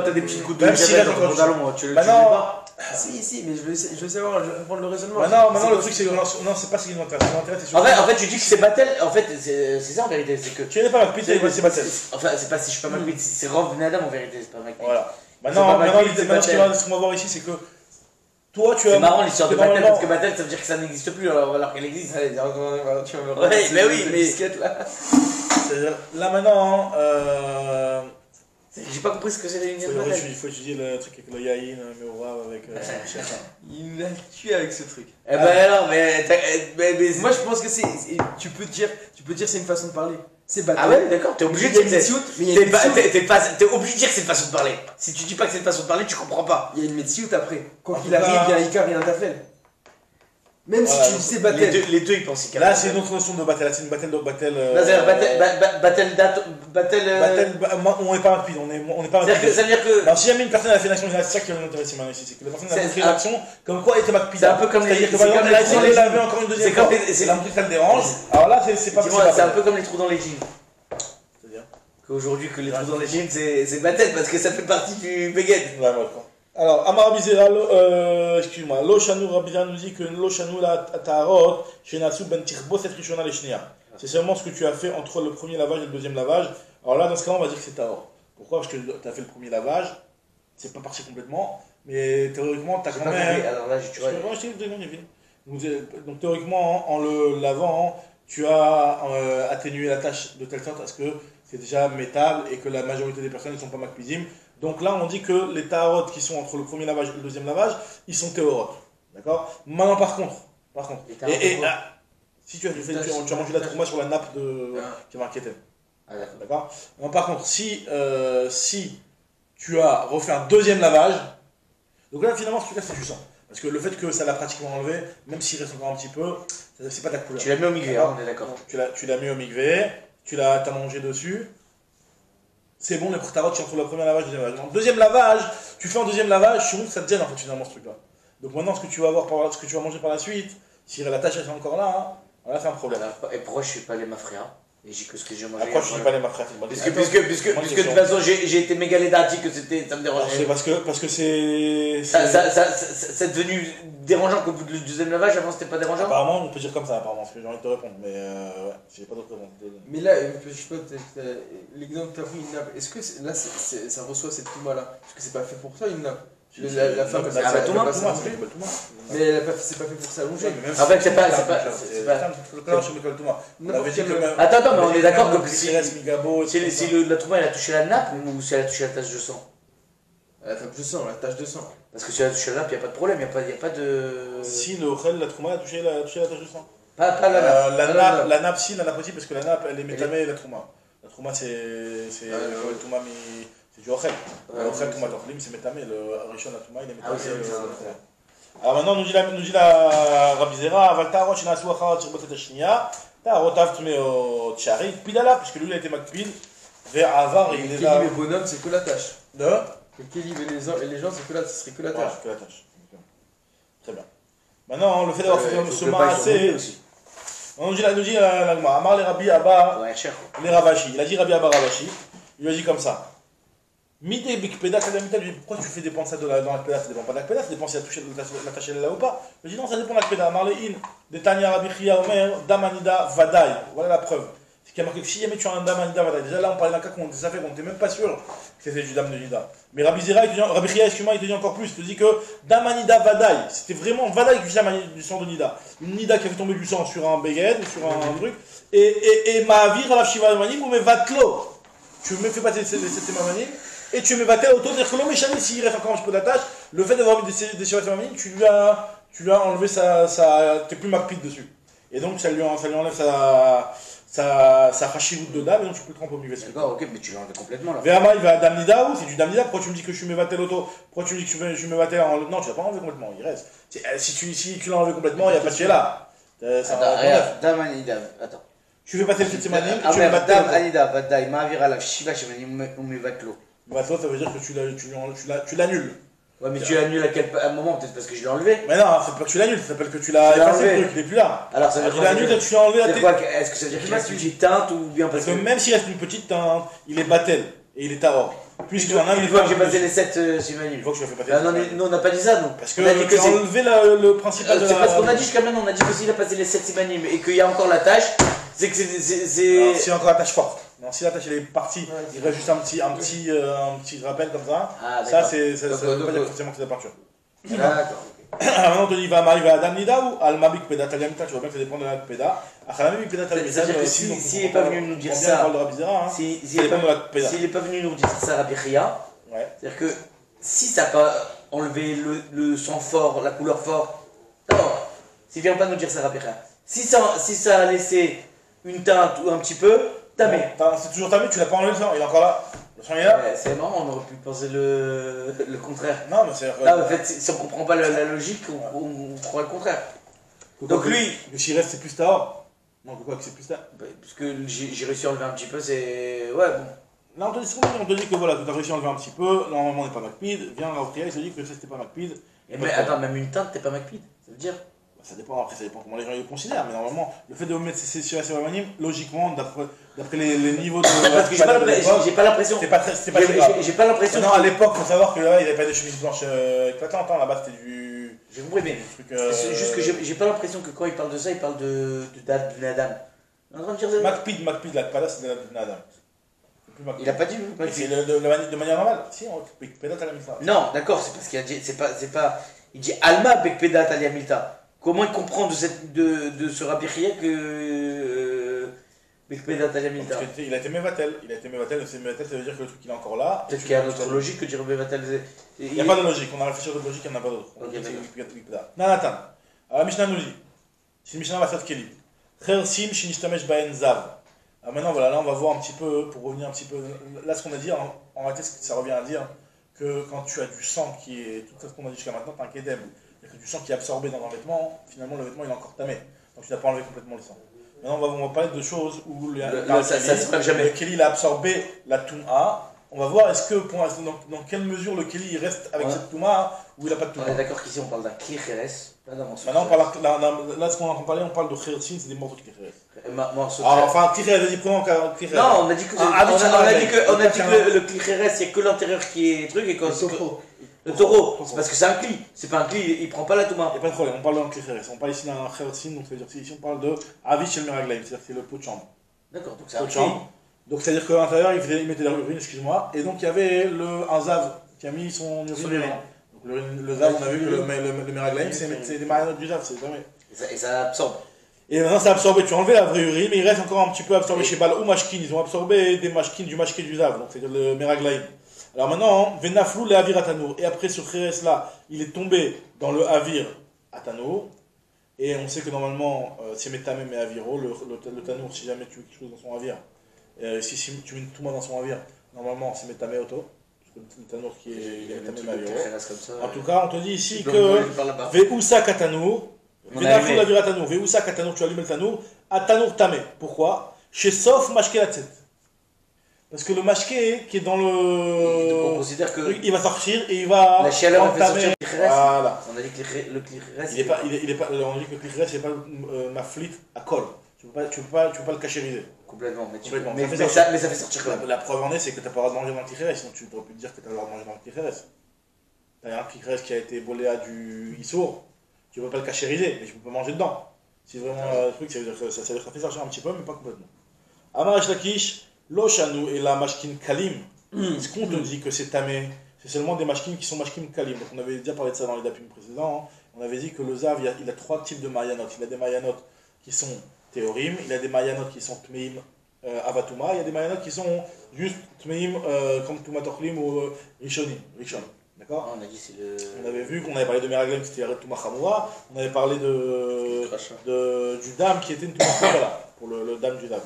t'as des petites gouttes de javel dans ton pantalon, tu le fais pas. Si, mais je veux savoir, je vais comprendre le raisonnement. Maintenant le truc c'est que non, c'est pas ce qui nous intéresse. En fait, tu dis que c'est Battle, en fait, c'est ça en vérité, c'est que. Tu n'es pas McPeed, c'est Battle. Enfin, c'est pas si je suis pas McPeed, c'est Rav Ben Adam en vérité, c'est pas McPeed. Voilà. Maintenant, ce qu'on va voir ici, c'est que toi, tu as. C'est marrant l'histoire de Battle parce que Battle ça veut dire que ça n'existe plus alors qu'elle existe. Allez, tu vas me regarder. Ouais, mais oui, mais. Disquette là. Là maintenant. J'ai pas compris ce que c'était une Battle. Il faut étudier le truc avec le Yahin, Meora, avec. Il l'a tué avec ce truc. Eh ben alors, mais. Moi je pense que c'est. Tu peux dire c'est une façon de parler. C'est Battle. Ah ouais, d'accord, t'es obligé de dire que t'es obligé de dire que c'est une façon de parler. Si tu dis pas que c'est une façon de parler, tu comprends pas. Il y a une Metsiout après. Quand il arrive, il y a un Icar et un Tafel. Même si tu sais Battle. Les deux ils pensent Icar. Là, c'est une autre notion de Battle. Là, c'est une Battle de Battle. Là, c'est on n'est pas McPeed, on n'est pas McPeed. Ça veut dire que. Alors, si jamais une personne a fait une action, c'est ça qui va nous intéresser maintenant ici. C'est que la personne a fait une action comme quoi elle était McPeed. C'est un peu comme les. C'est-à-dire que par exemple, elle a essayé de laver encore une deuxième fois. C'est la truc, ça le dérange. Alors là, c'est pas possible. C'est un peu comme les trous dans les jeans. Qu'aujourd'hui que les trous dans les jeans c'est Battle parce que ça fait partie du Beged. Ouais, alors, Amar Bizera, excuse-moi, Lo Shanu Rabira nous dit que Lo Shanu la Taharot, Shenasu Ben Tirbo, cette Rishona les Shnia. C'est seulement ce que tu as fait entre le premier lavage et le deuxième lavage. Alors là, dans ce cas-là, on va dire que c'est Tahor. Pourquoi? Parce que tu as fait le premier lavage, c'est pas parti complètement, mais théoriquement, tu as quand même. Alors là, tu vois. Donc théoriquement, en le lavant, tu as atténué la tâche de telle sorte à ce que c'est déjà métable et que la majorité des personnes ne sont pas McPeedim. Donc là, on dit que les taharot qui sont entre le premier lavage et le deuxième lavage, ils sont théorot. D'accord? Maintenant, par contre, si tu as mangé la trouma sur la nappe qui est marquée thème. D'accord? Par contre, si tu as refait un deuxième lavage, donc là, finalement, ce truc-là, c'est du sang. Parce que le fait que ça l'a pratiquement enlevé, même s'il reste encore un petit peu, c'est pas de la couleur. Tu l'as mis au migvé, on est d'accord. Tu l'as mis au migvé, tu l'as mangé dessus. C'est bon, les tarots, tu entre le premier lavage et le deuxième lavage. En deuxième lavage, tu fais un deuxième lavage, je trouve que ça te gêne en fait finalement ce truc-là. Donc maintenant, ce que tu vas manger par la suite, si la tâche est encore là, là c'est un problème. Et pourquoi je fais pas les mafria? Et j'ai que ce que j'ai mangé. Pourquoi je fais pas les mafria? Puisque de toute façon j'ai été méga lédati que ça me dérangeait. C'est parce que c'est. C'est devenu dérangeant qu'au bout du deuxième lavage, avant c'était pas dérangeant? Apparemment, on peut dire comme ça, apparemment, parce que j'ai envie de te répondre, mais ouais, j'ai pas d'autre réponse. Mais là, je sais pas, l'exemple que tu as pris, une nappe, est-ce que là ça reçoit cette touma là? Parce que c'est pas fait pour ça une nappe. La femme, c'est pas Touma. Mais c'est pas fait pour s'allonger. En fait, c'est pas. Attends, mais on est d'accord que si la Touma elle a touché la nappe ou si elle a touché la tache de sang? La tache de sang, la tache de sang. Parce que sur la nappe, il n'y a pas de problème, il n'y a pas de. Si le Ochel, la Trouma, a touché la tache de sang. Pas la nappe. La nappe, si, la nappe aussi, parce que la nappe, elle est métamée et la Trouma. La Trouma, c'est le Touma, c'est du Ochel. L'Ochel, Touma, Torlim, c'est métamé. Le Rishon, la Touma, il est métamé. Ah oui, c'est ça. Alors maintenant, nous dit la Rabbi Zera, Avalta, Roch, Nasu, Achar, Tirbotet, Hashniya, Ta, Rotav, Tumeo, Tchari, Pidala, puisque lui, il a été Makpid, vers Avar, il est là. Kelly et bonhomme, c'est que la tâche. De Kelly et les gens, ce serait que la Ouais, tâche. que la tâche. Très bien. Maintenant, le fait d'avoir fait ce Le pain, ils sont assez. mauvais aussi. On nous dit la Gemara, Amar les Rabbi Abba, Ouais, cher. les Ravashi. Il a dit Rabbi Abba Ravashi. Il lui a dit comme ça. Mide Bikpeda Kadamita, lui dit pourquoi tu fais dépendre ça dans l'Akpeda? Ça dépend pas de l'Akpeda, ça dépend si la tâche elle est là ou pas. Il lui dit non, ça dépend de l'Akpeda. Amar les In, de Tanya Rabbi Chia Omer, Damanida Vadaï. Voilà la preuve. C'est qu'il y a marqué que si jamais tu as un Damanida Vadaï, déjà là on parlait d'un cas qu'on savait qu'on n'était même pas sûr que c'était du Dam de Nida. Mais Rabbi Zera, Rabbi Chia, excuse-moi, il te dit encore plus. Il te dit que Damanida Vadaï, c'était vraiment Vadaï du sang de Nida. Une Nida qui avait tombé du sang sur un beged ou sur un truc. Et Ma'avir à la Shiva Manim ou Mevatlo. Tu me fais passer ces Manim. Et tu me battais autour, c'est-à-dire que l'homme échappé, s'il reste encore un petit peu d'attache, le fait d'avoir mis des Shiva Manim, tu lui as enlevé t'es plus Makpid dessus. Et donc ça lui enlève sa Hashivut de dame, et donc tu peux te tromper au milieu. D'accord, ok, mais tu l'enlèves complètement là. Véama, il va à Damnida ou c'est du Damnida? Pourquoi tu me dis que je suis mévatel auto? Pourquoi tu me dis que je me battais en. Non, tu l'as pas enlevé complètement, il reste. Si tu l'as enlevé complètement, il n'y a pas de là. Regarde, Dam Anida, attends. Tu fais passer le Fitz Manim, tu me battais. Dam Anida, Vadaï, Ma'avir à la Shiva Shemanim ou Mevatlo. Vatlo, ça veut dire que tu l'annules. Ouais, mais tu l'annules à un moment, peut-être parce que je l'ai enlevé. Mais non, c'est pas que tu l'annules, ça s'appelle que tu l'as effacé le truc, il est plus là. Alors ça veut dire tu l'annules, tu l'as enlevé la tête. Est-ce que ça veut dire qu'il reste une petite teinte ou bien Parce que même s'il reste une petite teinte, il est battel et il est tahor. Puisqu'il y en a une fois que j'ai passé les 7 Simanim. Une fois que tu l'as fait passer. Non, on n'a pas dit ça, non. Parce que tu as enlevé le principal de la. C'est parce qu'on a dit jusqu'à maintenant, on a dit que s'il a passé les 7 Simanim et qu'il y a encore la tâche, c'est que c'est. S'il y a encore la tâche forte. Non, si la tâche elle est partie, il reste juste un petit rappel comme ça. Ça, ça veut pas dire forcément que c'est la peinture. D'accord. Maintenant, on te dit, il va à Adam Nida ou Almabik Peda Tagamita, tu vois bien que ça dépend de la Peda. Achanamik Peda Tagamita. C'est-à-dire que s'il n'est pas venu nous dire ça, s'il n'est pas venu nous dire ça, Rabbi Chia, c'est-à-dire que si ça n'a pas enlevé le sang fort, la couleur forte, d'abord, s'il ne vient pas nous dire ça, Rabbi Chia, si ça a laissé une teinte ou un petit peu, tamé. C'est toujours tamé, tu l'as pas enlevé le sang, il est encore là. Le sang est là. C'est marrant, on aurait pu penser le contraire. Non, mais c'est. Là, en fait, si on comprend pas la logique, on croit le contraire. Donc lui. Le s'il reste, c'est plus tard. Non, pourquoi que c'est plus tard? Parce que j'ai réussi à enlever un petit peu, c'est. Ouais, bon. Là, on te dit que voilà, tu as réussi à enlever un petit peu. Normalement, on n'est pas Makpid. Viens, Raoutia, il te dit que c'était pas Makpid. Mais attends, même une teinte, t'es pas Makpid, ça veut dire? Ça dépend, après ça dépend comment les gens le considèrent, mais normalement, le fait de mettre ces sur Manim, logiquement, d'après les niveaux de. Parce que j'ai pas l'impression. C'était pas grave. J'ai pas l'impression. Non, à l'époque, faut savoir que là, il n'y avait pas des chemises blanches éclatantes, là-bas c'était du. J'ai compris, mais. C'est juste que j'ai pas l'impression que quand il parle de ça, il parle de Nadam. On est en train de dire ça. Makpid, là, pas là, c'est de Nadam. Il a pas dit. C'est de manière normale. Si, on Bekpedat Alamilta. Non, d'accord, c'est parce qu'il a dit. C'est pas. Il dit Alma Bekpedat Alamilta. Comment il comprend de ce Rabbi Chia que Bekpedat Alamilta? Il a été Mevatel. C'est Mevatel, ça veut dire que le truc il est encore là. Peut-être qu'il y a une autre logique que dire Mevatel. Il n'y a pas de logique, on a réfléchi sur d'autres logiques, il n'y en a pas d'autre. Non, attends. Alors, Mishnah nous dit. C'est Mishnah va faire Keli. Khersim Shinishtamesh Baen Zav. Alors maintenant, voilà, là on va voir un petit peu, pour revenir un petit peu. Là, ce qu'on a dit, en réalité, ça revient à dire que quand tu as du sang qui est. Tout ce qu'on a dit jusqu'à maintenant, tu as un Kedem. C'est-à-dire que du sang qui est absorbé dans un vêtement, finalement le vêtement il est encore tamé. Donc tu n'as pas enlevé complètement le sang. Maintenant on va parler de choses où le Keli il a absorbé la Touma. On va voir est-ce que dans quelle mesure le Keli il reste avec cette Touma ou il n'a pas de Touma. On est d'accord qu'ici on parle d'un Klicheres. Maintenant on parle, là ce qu'on est en train de parler, on parle de Khersin, c'est des morceaux de Klicheres. Alors enfin Klicheres, vas-y prenons Klicheres. Non, on a dit que le Klicheres il n'y a que l'intérieur qui est truc et quand le taureau, c'est parce que c'est un cli, c'est pas un cli, il prend pas la touma. Il n'y a pas de problème, on parle d'un Klicheres, on parle ici d'un Khersin, donc ça veut dire ici on parle de Avish el Meraglaim, c'est-à-dire que c'est le pot de chambre. D'accord, donc c'est un cli. Donc c'est-à-dire qu'à l'intérieur il mettait de l'urine, excuse-moi, et donc il y avait un Zav qui a mis son urine. Donc le Zav, on a vu que le Meraglaim, c'est des marionnettes du Zav, c'est jamais. Et ça absorbe. Et maintenant c'est absorbé, tu as enlevé la vraie urine, mais il reste encore un petit peu absorbé chez Bal ou Mashkin, ils ont absorbé du Mashkin du Zav, donc c'est-à-dire le Meraglaim. Alors maintenant, Venaflou le Havir Atanour. Et après, ce Kheres là, il est tombé dans le Havir Atanour. Et on sait que normalement, c'est Metame mais Haviro, le Tanour, si jamais tu veux quelque chose dans son Havir. Si tu mets une Touma dans son Havir, normalement, c'est Metame Auto. Le Tanour qui est Metame mais Haviro. En tout cas, on te dit ici que Veusa Katanour, Venaflou le Havir Atanour, Veusa Katanour, tu allumes le Tanour, Atanour Tame. Pourquoi? Chez Sof Mashke Latzet. Parce que le mashké qui est dans le. On considère que. Il va sortir et il va. La chaleur fait sortir le clichérès. Voilà. On a dit que le clichérès. On dit que le clichérès, c'est pas ma flite à col. Tu peux pas le cachériser. Complètement. Mais ça fait sortir. La preuve en est, c'est que tu n'as pas le droit de manger dans le clichérès. Sinon, tu aurais pu te dire que tu as le droit de manger dans le clichérès. Tu as un clichérès qui a été volé à du Issour. Tu ne peux pas le cachériser, mais tu peux pas manger dedans. C'est vraiment le truc, ça veut dire que ça fait sortir un petit peu, mais pas complètement. Amarash Lakish. L'Oshanu et la mashkin kalim, ce qu'on te dit que c'est tamé, c'est seulement des mashkin qui sont mashkin kalim. Donc on avait déjà parlé de ça dans les dapim précédents. On avait dit que le zav, il a trois types de mayanot. Il a des mayanot qui sont théorim, il a des mayanot qui sont tmeim avatuma, il y a des mayanot qui sont juste tmeim comme tumatoklim ou rishon. D'accord? On avait vu qu'on avait parlé de Meraglim, c'était Tuma Chamoura. On avait parlé du dam qui était une Tuma Chamoura, pour le dam du dam.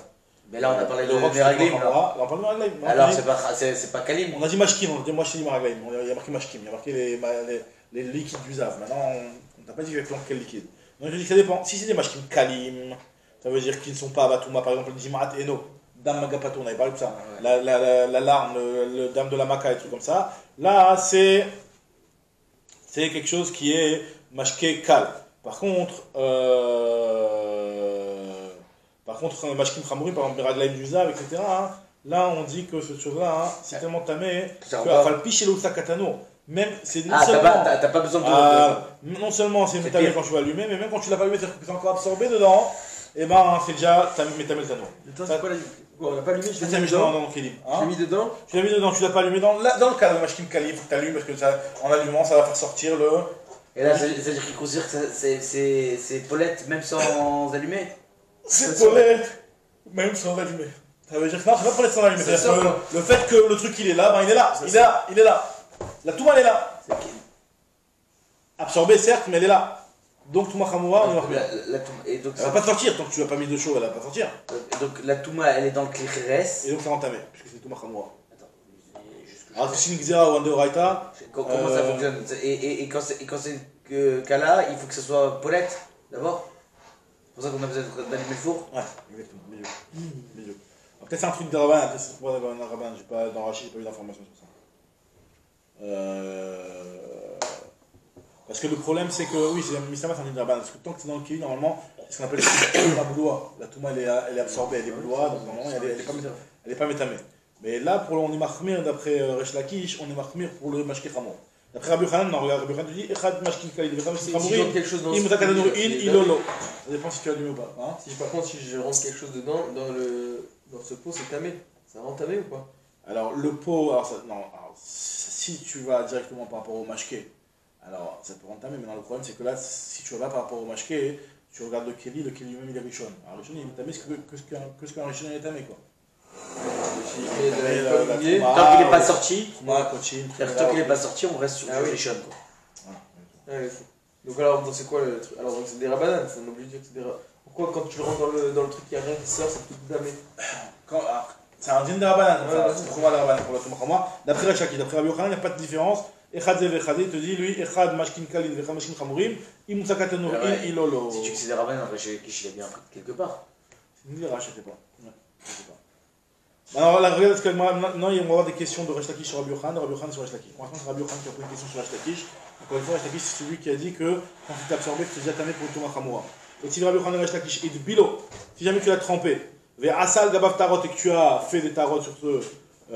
Mais là on a parlé de Meraglim. Là on parle de Meraglim. Alors c'est pas Kalim. On a dit Mashkim, moi je t'ai dit Meraglim. Il y a marqué Mashkim, il y a marqué les liquides du Zav. Maintenant on t'a pas dit exactement quel liquide. Donc je dis que ça dépend. Si c'est des Mashkim Kalim, ça veut dire qu'ils ne sont pas Abatuma, par exemple le Jimarat Eno, Dam Magapato, on avait parlé de ça. La larme, le Dam de la Maka et tout comme ça. Là c'est quelque chose qui est Mashke Kal. Par contre, Mashkim Khamourim, par exemple, Beraglaim du Zav, etc. Hein, là, on dit que cette chose-là, hein, c'est tellement tamé que Afalpi chez l'Ousa Katano, même c'est non seulement. T'as pas besoin de. Non seulement c'est métamé quand tu vas allumer, mais même quand tu l'as pas allumé, c'est encore absorbé dedans, et ben c'est déjà métamé le tano. On n'a pas allumé, je l'ai mis dedans. Je l'ai mis dedans. Tu l'as mis dedans, tu l'as pas allumé dans le cas de Mashkim Kali, il faut que tu allumes parce que en allumant, ça va faire sortir le. Et là, ça veut dire qu'il considère que c'est Paulette même sans allumer. C'est Paulette, même sans allumer. Ça veut dire que non, c'est pas Paulette sans allumer. Le fait que le truc il est là, ben il est là. Il est là. La Touma elle est là. Absorbée certes, mais elle est là. Donc Touma Khamoura, on est marqué. Elle va pas sortir tant que tu l'as pas mis de chaud, elle va pas sortir. Donc la Touma elle est dans le Klicheres. Et donc ça va entamer, puisque c'est Touma Khamoura. Alors que c'est une Xera ou un Deoraita. Comment ça fonctionne? Et quand c'est Kala, il faut que ce soit Paulette d'abord. C'est pour ça qu'on a besoin d'allumer le four. Ouais, exactement. Milieu. Peut-être c'est un truc de rabbin, peut-être c'est un rabbin, j'ai pas dans Rachid, j'ai pas eu d'informations sur ça. Parce que le problème c'est que oui, c'est un Mistama, c'est un truc de rabbin. Parce que tant que c'est dans le kili, normalement, c'est ce qu'on appelle la bouloua. La touma elle est absorbée, elle est bouloua, donc normalement elle est pas métamée. Mais là, on est marchmir d'après Resh Lakish, on est marchmir pour le mashké Khamor. D'après Rabbi Yochanan, non, regarde, Rabbi Yochanan dit Echad mashkin kalid, mashkin Khamorim, im zakadanour il lolo. Ça dépend si tu allumes ou pas. Hein, par contre, si je rentre quelque chose dedans, dans ce pot, c'est tamé. Ça rend tamé ou pas? Alors, le pot, si tu vas directement par rapport au mashké, alors ça peut rendre tamé, mais le problème c'est que là, si tu vas par rapport au mashké, tu regardes le keli lui-même il est richon. Alors, richon il est tamé, que ce qu'un richon est tamé quoi. Tant qu'il n'est pas sorti, tant qu'il n'est pas sorti, on reste sur le richon quoi. Donc alors, c'est quoi le truc? Alors c'est des rabananes, on est obligé de dire que c'est des rabananes. Pourquoi quand tu rentres dans le truc, il n'y a rien qui sort, c'est tout damé? C'est un dîne de rabananes, c'est trop mal de rabananes pour la Touma. D'après Rachaki, d'après Rabbi Yochanan, il n'y a pas de différence. Echad Zev Echad, il te dit, lui, Echad Mashkin Kalin, Vechad Mashkin Khamourim, Imoussakatanour, Ilolo. Si tu que c'est des rabananes, Rachaki, il a bien appris quelque part. C'est une idée, je sais pas. Alors là, regarde, parce que maintenant, on va avoir des questions de Resh Lakish sur Rabbi Yochanan, de Rabbi Yochanan sur Resh Lakish. Pour l'instant, c'est Rabbi Yochanan qui a posé une question sur Resh Lakish. Encore une fois, Resh Lakish, c'est celui qui a dit que quand tu t'es absorbé, tu t'es déjà tamé pour le Touma Khamoura. Et si Rabbi Yochanan Resh Lakish et de bilo, si jamais tu l'as trempé, vers Asal Gabav Tarot et que tu as fait des tarots sur ce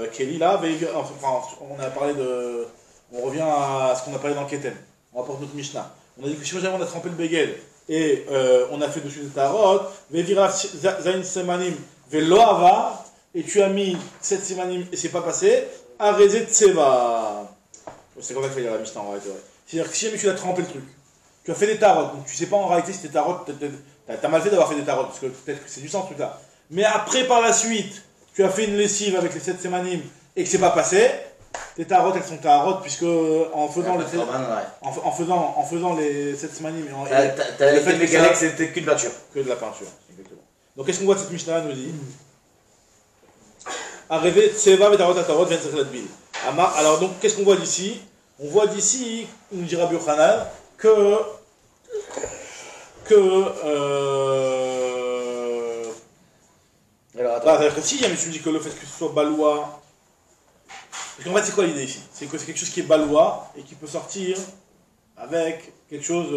Kelly là, enfin, on a parlé de. On revient à ce qu'on a parlé dans le Keten. On rapporte notre Mishnah. On a dit que si jamais on a trempé le Begel et on a fait dessus des tarots, Vevira Zain Semanim Veloava. Et tu as mis 7 simanim et c'est pas passé, arrêtez Tseva. C'est comme ça qu'il faut dire la Mishnah en réalité. C'est-à-dire que si jamais tu as trempé le truc, tu as fait des tarots, donc tu sais pas en réalité si tes tarots, t'as mal fait d'avoir fait des tarots, parce que peut-être que c'est du sang ce truc là. Mais après par la suite, tu as fait une lessive avec les 7 simanim et que c'est pas passé, tes tarotes, elles sont tarotes, puisque en faisant les 7 semanim, t'as le fait que c'était qu'une peinture. Que de la peinture, exactement. Donc qu'est-ce qu'on voit de cette Mishnah nous dit? Arrivé, Tseva, Vetarot, Atarot, Ventzach, Ladbil. Alors donc, qu'est-ce qu'on voit d'ici? On voit d'ici, nous dit Rabbi Yochanan, c'est-à-dire que si jamais tu me dis que le fait que ce soit balois, parce qu'en fait c'est quoi l'idée ici? C'est que c'est quelque chose qui est balois et qui peut sortir avec quelque chose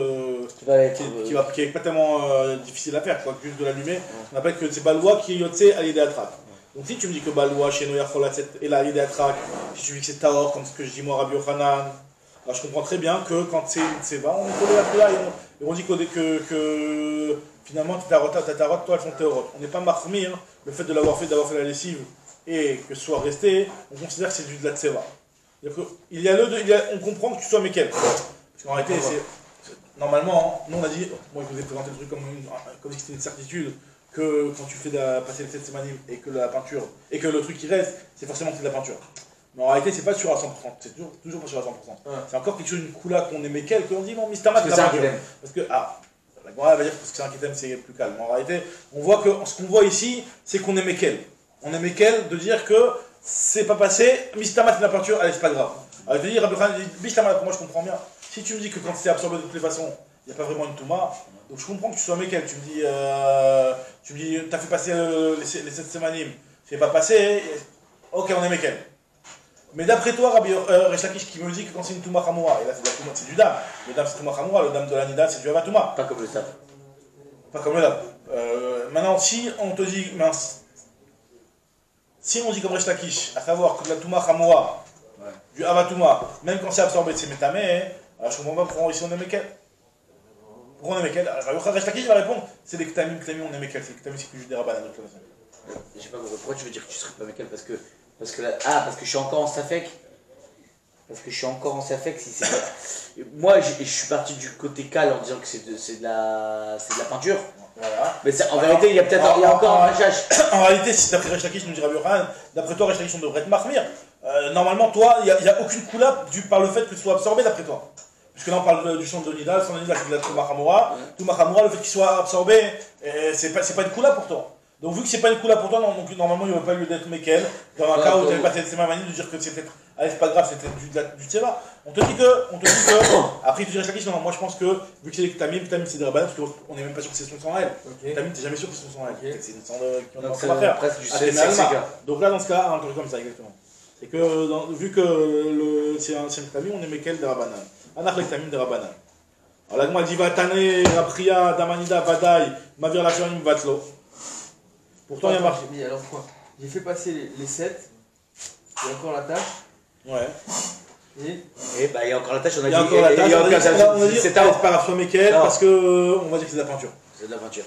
qui est pas tellement difficile à faire, quoi, juste de l'allumer. On appelle que c'est balois qui est yotse à l'idée attraque. Donc si tu me dis que balois chez Noyar et la l'idée attraque, si tu me dis que c'est taor, comme ce que je dis moi Rabbi Yochanan, alors je comprends très bien que quand c'est une tseva, on est collé à là et on dit que finalement ta tarote, toi elles sont théorotes. On n'est pas marmir, hein, le fait d'avoir fait la lessive et que ce soit resté, on considère que c'est de la tseva. On comprend que tu sois Mekel. Parce qu'en réalité, normalement, nous on a dit, moi je vous ai présenté le truc comme si c'était une certitude, que quand tu fais passer les 7 semaines et que la peinture, et que le truc qui reste, c'est forcément que c'est de la peinture. Mais en réalité, c'est pas sûr à 100%, c'est toujours pas sûr à 100%. Ouais. C'est encore quelque chose, une coula qu'on aimait qu'on dit, bon, Mistama, c'est la peinture. Parce que, la Gemara va dire que c'est un kétem, c'est plus calme. En réalité, on voit que ce qu'on voit ici, c'est qu'on aimait quel. On aimait quel de dire que c'est pas passé, Mistama, c'est la peinture, allez, c'est pas grave. Alors, je veux dire, Mistama, pour moi, je comprends bien. Si tu me dis que quand c'est absorbé de toutes les façons, il n'y a pas vraiment une touma, donc je comprends que tu sois Mekel. Tu me dis, t'as fait passer les 7 semanim, c'est pas passé, ok, on est Mekel. Mais d'après toi, Rabbi Resh Lakish qui me dit que quand c'est une Touma Chamoura, et là c'est du dam, le dam c'est Touma Chamoura, le dam de la Nida c'est du Avatouma. Pas comme le dam. Pas comme le dam. Maintenant, si on te dit, si on dit comme Resh Lakish, à savoir que de la Touma Chamoura, du Avatouma, même quand c'est absorbé, c'est Métamé, alors je comprends pas pourquoi ici on est Mekel. Pourquoi on est Mekel? Resh Lakish va répondre, c'est des Ktamim, on est Mekel, c'est Ktamim, c'est que je des Rabbanan. Je sais pas pourquoi tu veux dire que tu serais pas Mekel parce que je suis encore en Safek. Parce que je suis encore en Safek. Moi, je suis parti du côté cal en disant que c'est de la peinture. Voilà. Mais en vérité, il y a encore un rachage. En réalité, si d'après Resh Lakish nous dit Rabbi Yochanan, d'après toi, Resh Lakish, on devrait te marmir. Normalement, toi, il n'y a aucune coula par le fait que tu sois absorbé d'après toi. Puisque là, on parle du champ de Nida. Le champ de Nida, c'est de la Touma Chamoura. Touma Chamoura, le fait qu'il soit absorbé, c'est pas une coula pour toi. Donc vu que c'est pas une coula pour toi, donc normalement il n'y aurait pas lieu d'être Mekel. Dans un cas où tu avais passé cette manie de dire que c'est peut-être, allez c'est pas grave, c'était du tseva. On te dit que, après tu dirais chaque question, moi je pense que, vu que c'est des Tamim c'est des Rabbanan, parce qu'on n'est même pas sûr que c'est son sang à elle. Tamim, t'es jamais sûr que c'est son sang à elle. C'est une sang qui en a à faire. Donc là dans ce cas, un truc comme ça, exactement. C'est que, vu que c'est un Tamim, on est Mekel des Rabbanan. Anach le Tamim des Rabbanan. Alors là, moi, dit Vatane, Rapria, Damanida, Vadaï, Mavir Lachanim, Vatlo. Pourtant, il y a marqué. Mais alors quoi? J'ai fait passer les 7, il y a encore la tâche. Ouais. Et bah, il y a encore la tâche, on a dit. On a dit c'est pas grave, soit Mekel, parce qu'on va dire que c'est de la peinture. C'est de la peinture.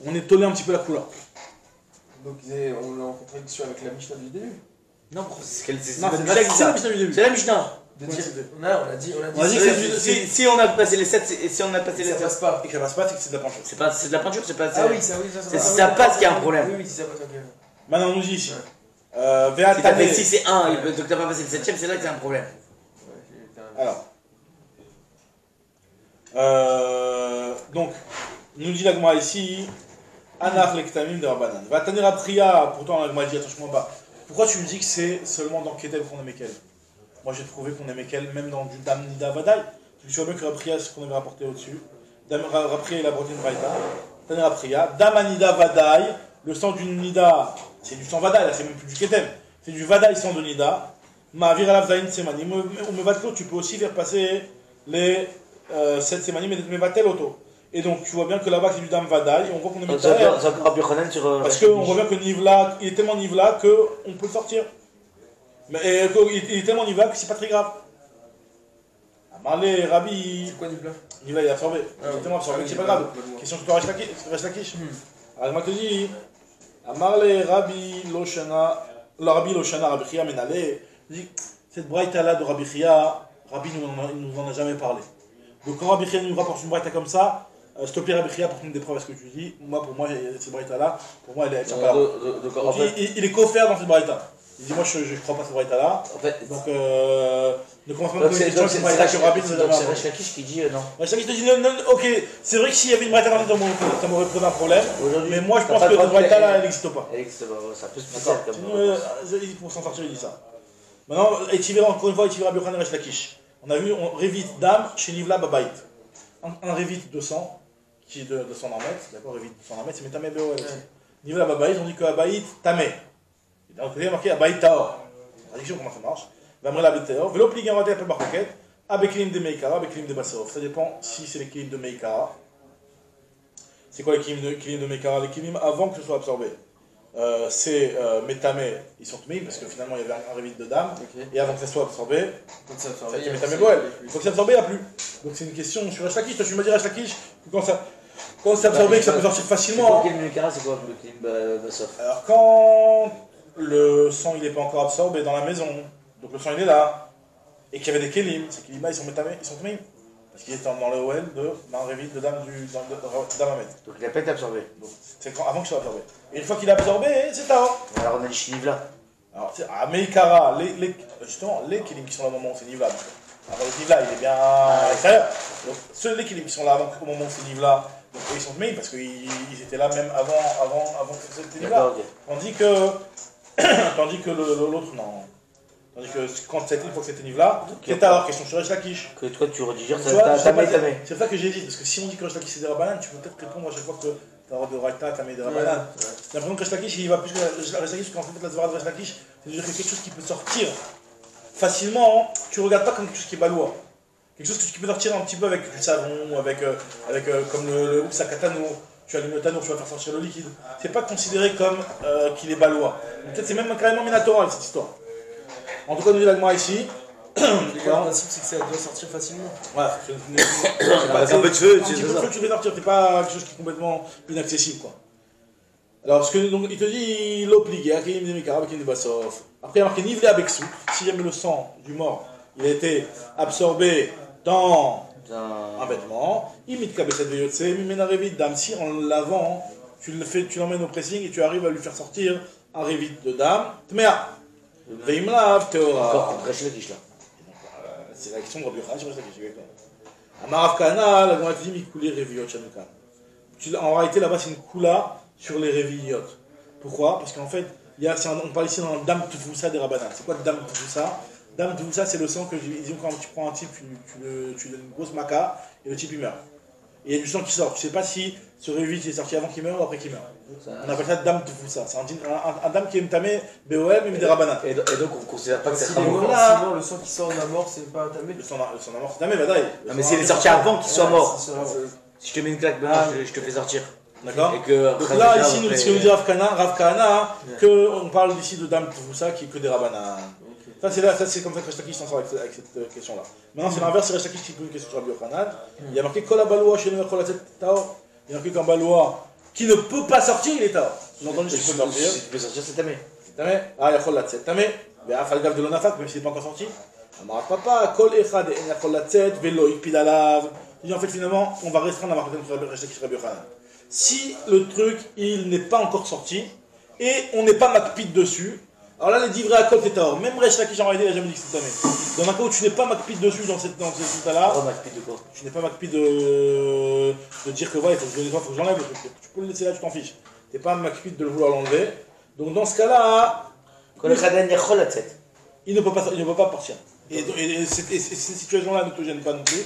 On est tollé un petit peu la couleur. Donc on est en contradiction avec la Mishnah du début. Non, c'est la Mishnah du début. C'est la Mishnah. On a dit si on a passé les 7, si on a passé les 7, ça passe pas. Et que ça passe pas, c'est que c'est de la peinture. C'est de la peinture, c'est pas. Ah oui, ça. C'est si ça passe qu'il y a un problème. Oui, si ça passe, ok. Maintenant, on nous dit ici. Si c'est 1, donc t'as pas passé le 7ème, c'est là que c'est un problème. Alors. Donc, nous dit la Gemara ici. Anach lektamim de Rabbanan. Va tenir la priya, pourtant la Gemara dit attention pas. Pourquoi tu me dis que c'est seulement dans Ketel qu'on est Mekel? Moi j'ai trouvé qu'on est Mekel même dans du Dam Nida Vadaï. Tu vois bien que Rapria, c'est ce qu'on avait rapporté au-dessus. Rapria, il a apporté une braïta. Tane Rapria. Dam Nida Vadaï, le sang du Nida, c'est du sang Vadaï, là c'est même plus du Ketel. C'est du Vadaï sang de Nida. Ma'avir alav zayin semanim. Ou mevatlo, tu peux aussi faire passer les 7 semanim et mevatel auto. Et donc tu vois bien que là-bas c'est du Dam Vadaï. On voit qu'on est Mekel. Parce qu'on voit bien que Nivla, il est tellement Nivla qu'on peut le sortir. Mais il est tellement Nivla que c'est pas très grave. Amarle, Rabbi. C'est quoi Nivla? Nivla il est absorbé. Il est tellement absorbé que c'est pas grave. Question sur toi, Resh Lakish. Alors je te dis, Amarle, Rabbi Loshana, Rabbi Chia Menale. Cette braïta là de Rabbi Chia, Rabbi nous en a jamais parlé. Donc quand Rabbi Chia nous rapporte une braïta comme ça, s'il te plaît Rabbi Chia, pour des preuves à ce que tu dis, pour moi, cette braïta là, pour moi elle tient pas la route. Il est co-faire dans cette braïta. Il dit moi je crois pas à ce braïta là. En fait, donc ne commence pas à me poser des questions qui braïta sur Rabbi. Donc c'est Resh Lakish qui dit non. Resh Lakish te dit non, ok, c'est vrai que s'il y avait une braïta ça m'aurait posé un problème. Mais moi je pense que cette braïta là elle n'existe pas. Elle n'existe pas, ça peut se passer comme pour s'en sortir il dit ça. Maintenant, encore une fois, Etivera Rabbi Yochanan Resh Lakish. On a vu, on Revit Dam chez Nivla Babaït. Un Revit 200, qui est de 200 mètres, d'accord, Revit 200 mètres, c'est Metamé Beoel aussi. Nivla Babaït, on dit que Abaït Tamé. Donc, il y a marqué Abaït Taor. Traduction, comment ça marche. Vamre la Taor. Velo plig un peu par paquet. Abekilim de Meikara, Abekilim de Basarov. Ça dépend si c'est l'équilibre de Meikara. C'est quoi l'équilibre de Meikara? L'équilibre avant que ce soit absorbé. C'est Métamé, ils sont tmés parce que finalement il y avait un Revit de dame, et avant que ça soit absorbé, ça a été Métamé Boel. Une fois que c'est absorbé, il n'y a plus. Donc c'est une question sur Resh Lakish. Toi tu m'as dit Resh Lakish, quand c'est absorbé, que ça peut sortir facilement. C'est quoi le Meikara, c'est quoi le Kilim Basov? Alors quand le sang il n'est pas encore absorbé dans la maison, donc le sang il est là, et qu'il y avait des Kélim, ces Kélim là ils sont Métamé, ils sont tmés. Parce qu'il est dans le OL d'un Revit de dame d'Amamet. Donc il n'a pas été absorbé. C'est avant qu'il soit absorbé. Et une fois qu'il est absorbé, c'est Taor. Alors on a dit Shinivla. Alors, à Meikara, justement, les Kélim qui sont là au moment où c'est Nivla. Alors le Nivla, il est bien à l'extérieur. Donc ceux les Kélim qui sont là au moment où c'est Nivla, donc ils sont tmés parce qu'ils étaient là même avant que c'était Nivla. Okay. Tandis que l'autre, non. Tandis que quand c'était une fois que c'était Nivla, c'est Taor, question sur Resh Lakish. Que toi tu redigères, Tamé. C'est ça que j'ai dit, parce que si on dit que Resh Lakish c'est des Rabbanan, tu peux peut-être répondre à chaque fois que Taor de Raïta, Tamé des Rabbanan. J'ai l'impression que Resh Lakish il va plus que Resh Lakish, parce qu'en fait la Zvara de Resh Lakish, c'est de dire que quelque chose qui peut sortir facilement, tu ne regardes pas comme quelque chose qui est balois. Quelque chose que tu peux sortir un petit peu avec du savon, avec comme le Sakatano, tu allumes le tannour, tu vas faire sortir le liquide. C'est pas considéré comme qu'il est balois. Peut-être c'est même carrément minatoral cette histoire. En tout cas, nous dit l'Agma ici. Le principe, c'est que ça doit sortir facilement. Ouais, avec un peu de feu, tu fais sortir, c'est pas quelque chose qui est complètement inaccessible, quoi. Alors, donc, il te dit l'obligé, Akelim de Mikara, Akelim de Basov. Après, il y a marqué Nivlé Abexou. Si jamais le sang du mort, il a été absorbé dans un vêtement, imite Kabesset Veyotse, Mimena Revit Dame. Si en lavant, tu l'emmènes au pressing et tu arrives à lui faire sortir un Revit de Dame, Tmea. Veimlav Teora. Encore contre Resh Lakish là. C'est la question de Rabbi Yochanan sur Resh Lakish. Amarav Kana, la Gemara dit Mikoulé Reviot Shanukan. En réalité, là-bas, c'est une Kula sur les Reviot. Pourquoi? Parce qu'en fait, on parle ici dans Dam Tufoussa des Rabbanan. C'est quoi Dam Tufoussa? Dam Tufoussa, c'est le sang que, disons, quand tu prends un type, tu donnes une grosse maca et le type il meurt. Et il y a du sang qui sort. Tu sais pas si ce Revit est sorti avant qu'il meure ou après qu'il meure. On appelle ça Dam Tufoussa. C'est un dame qui est Tamé, BOM, mais des Rabbanan. Et donc on considère pas que c'est Sinon, le sang qui sort de la mort, c'est pas Tamé. Le sang de la mort, c'est Tamé, bah d'ailleurs. Non, mais s'il est sorti avant qu'il soit mort. Si je te mets une claque, je te fais sortir. D'accord. Donc là, ici, ce que nous dit Rav Kahana, qu'on parle ici de Dam Tufoussa qui est que des Rabbanan. Ça, c'est comme ça que Resh Lakish s'en sort avec cette question-là. Maintenant, c'est l'inverse, c'est Resh Lakish qui pose une question sur Rabbi Yochanan. Il y a marqué Kol HaBaloa chez Nomer Kol HaTzet Taor. Il y a marqué qu'un Baloa qui ne peut pas sortir, il est Taor. Vous entendez ce que tu peux sortir? Si tu peux sortir, c'est Tamé. C'est Tamé. Ah, il y a Kol HaTzet Tamé. Mais Afal Gav de l'Onafak, même s'il n'est pas encore sorti. Amarat Papa, Kol Echad et Enya Kol HaTzet, Velo Ikpid Alav. En fait, finalement, on va restreindre la marque de Resh Lakish Rabbi Yochanan. Si le truc, il n'est pas encore sorti, et on n'est pas makpid dessus, alors là, les divrei à côté Taor, même Resh Lakish en réalité, il n'a jamais dit que c'était Tamé. Dans un cas où tu n'es pas makpid dessus dans cette état-là, Makpid de quoi? tu n'es pas makpid de dire que ouais, il faut que j'enlève le truc. Tu peux le laisser là, tu t'en fiches. Tu n'es pas makpid de le vouloir l'enlever. Donc dans ce cas-là, il ne peut pas partir. Et cette situation-là ne te gêne pas non plus.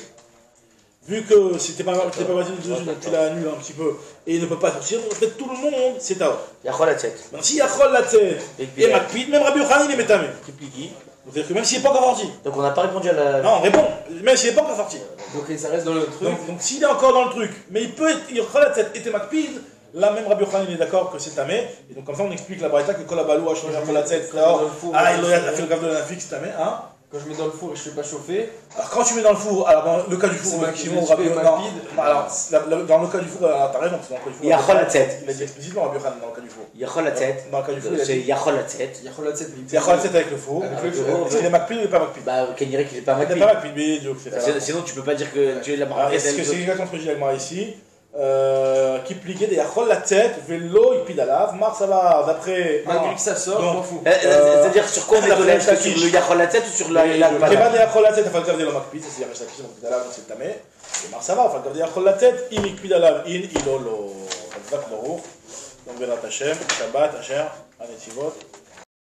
Vu que c'était pas basé dessus, donc tu l'as annulé un petit peu, et il ne peut pas sortir, donc en fait tout le monde, c'est Taor. Yachol HaTzet. Donc si Yachol HaTzet et Makpid, même Rabbi Yochanan il est Métamé. C'est-à-dire que même s'il n'est pas encore sorti. Donc on n'a pas répondu à la... Non, réponds, même s'il n'est pas encore sorti. Donc ça reste dans le truc. Donc s'il est encore dans le truc, mais il peut être Yachol HaTzet et Makpid, là même Rabbi Yochanan il est d'accord que c'est Tamé, et donc comme ça on explique la braïta que Kol HaBaloa chez Yachol HaTzet, ah il a fait le gaf de la fixe Tamé, hein. Quand je mets dans le four et je ne fais pas chauffer. Alors quand tu mets dans le four, alors dans le cas du four, effectivement, dans le cas du four, t'as raison, c'est dans le cas du four. Yachol HaTzet. Il a dit explicitement Rabbi Yochanan dans le cas du four. Yachol HaTzet. Dans le cas du four, c'est Yachol HaTzet. Yachol HaTzet. Yachol HaTzet avec le four. Est-ce qu'il est Makpid ou il n'est pas Makpid? Bah, qu'elle dirait qu'il n'est pas Makpid. Il n'est pas Makpid, mais sinon tu peux pas dire que tu es la marque. Est-ce que c'est exactement ce que je dis avec moi ici? qui pliquait des yachol la tête, vélo, il pide à lave, ça va d'après. Malgré que ça sort, on s'en fout. C'est-à-dire sur quoi on est tolère, sur le yachol la tête ou sur la balade? Kéba des yachol la tête, il faut garder le makpid, c'est-à-dire que c'est pide à lave, c'est tamé. Et ça va, il faut garder yachol la tête, il pide à lave, il ilolo. Donc, Bezrat Baruch, donc Bezrat Hashem, Shabbat, Asher, Anetivot.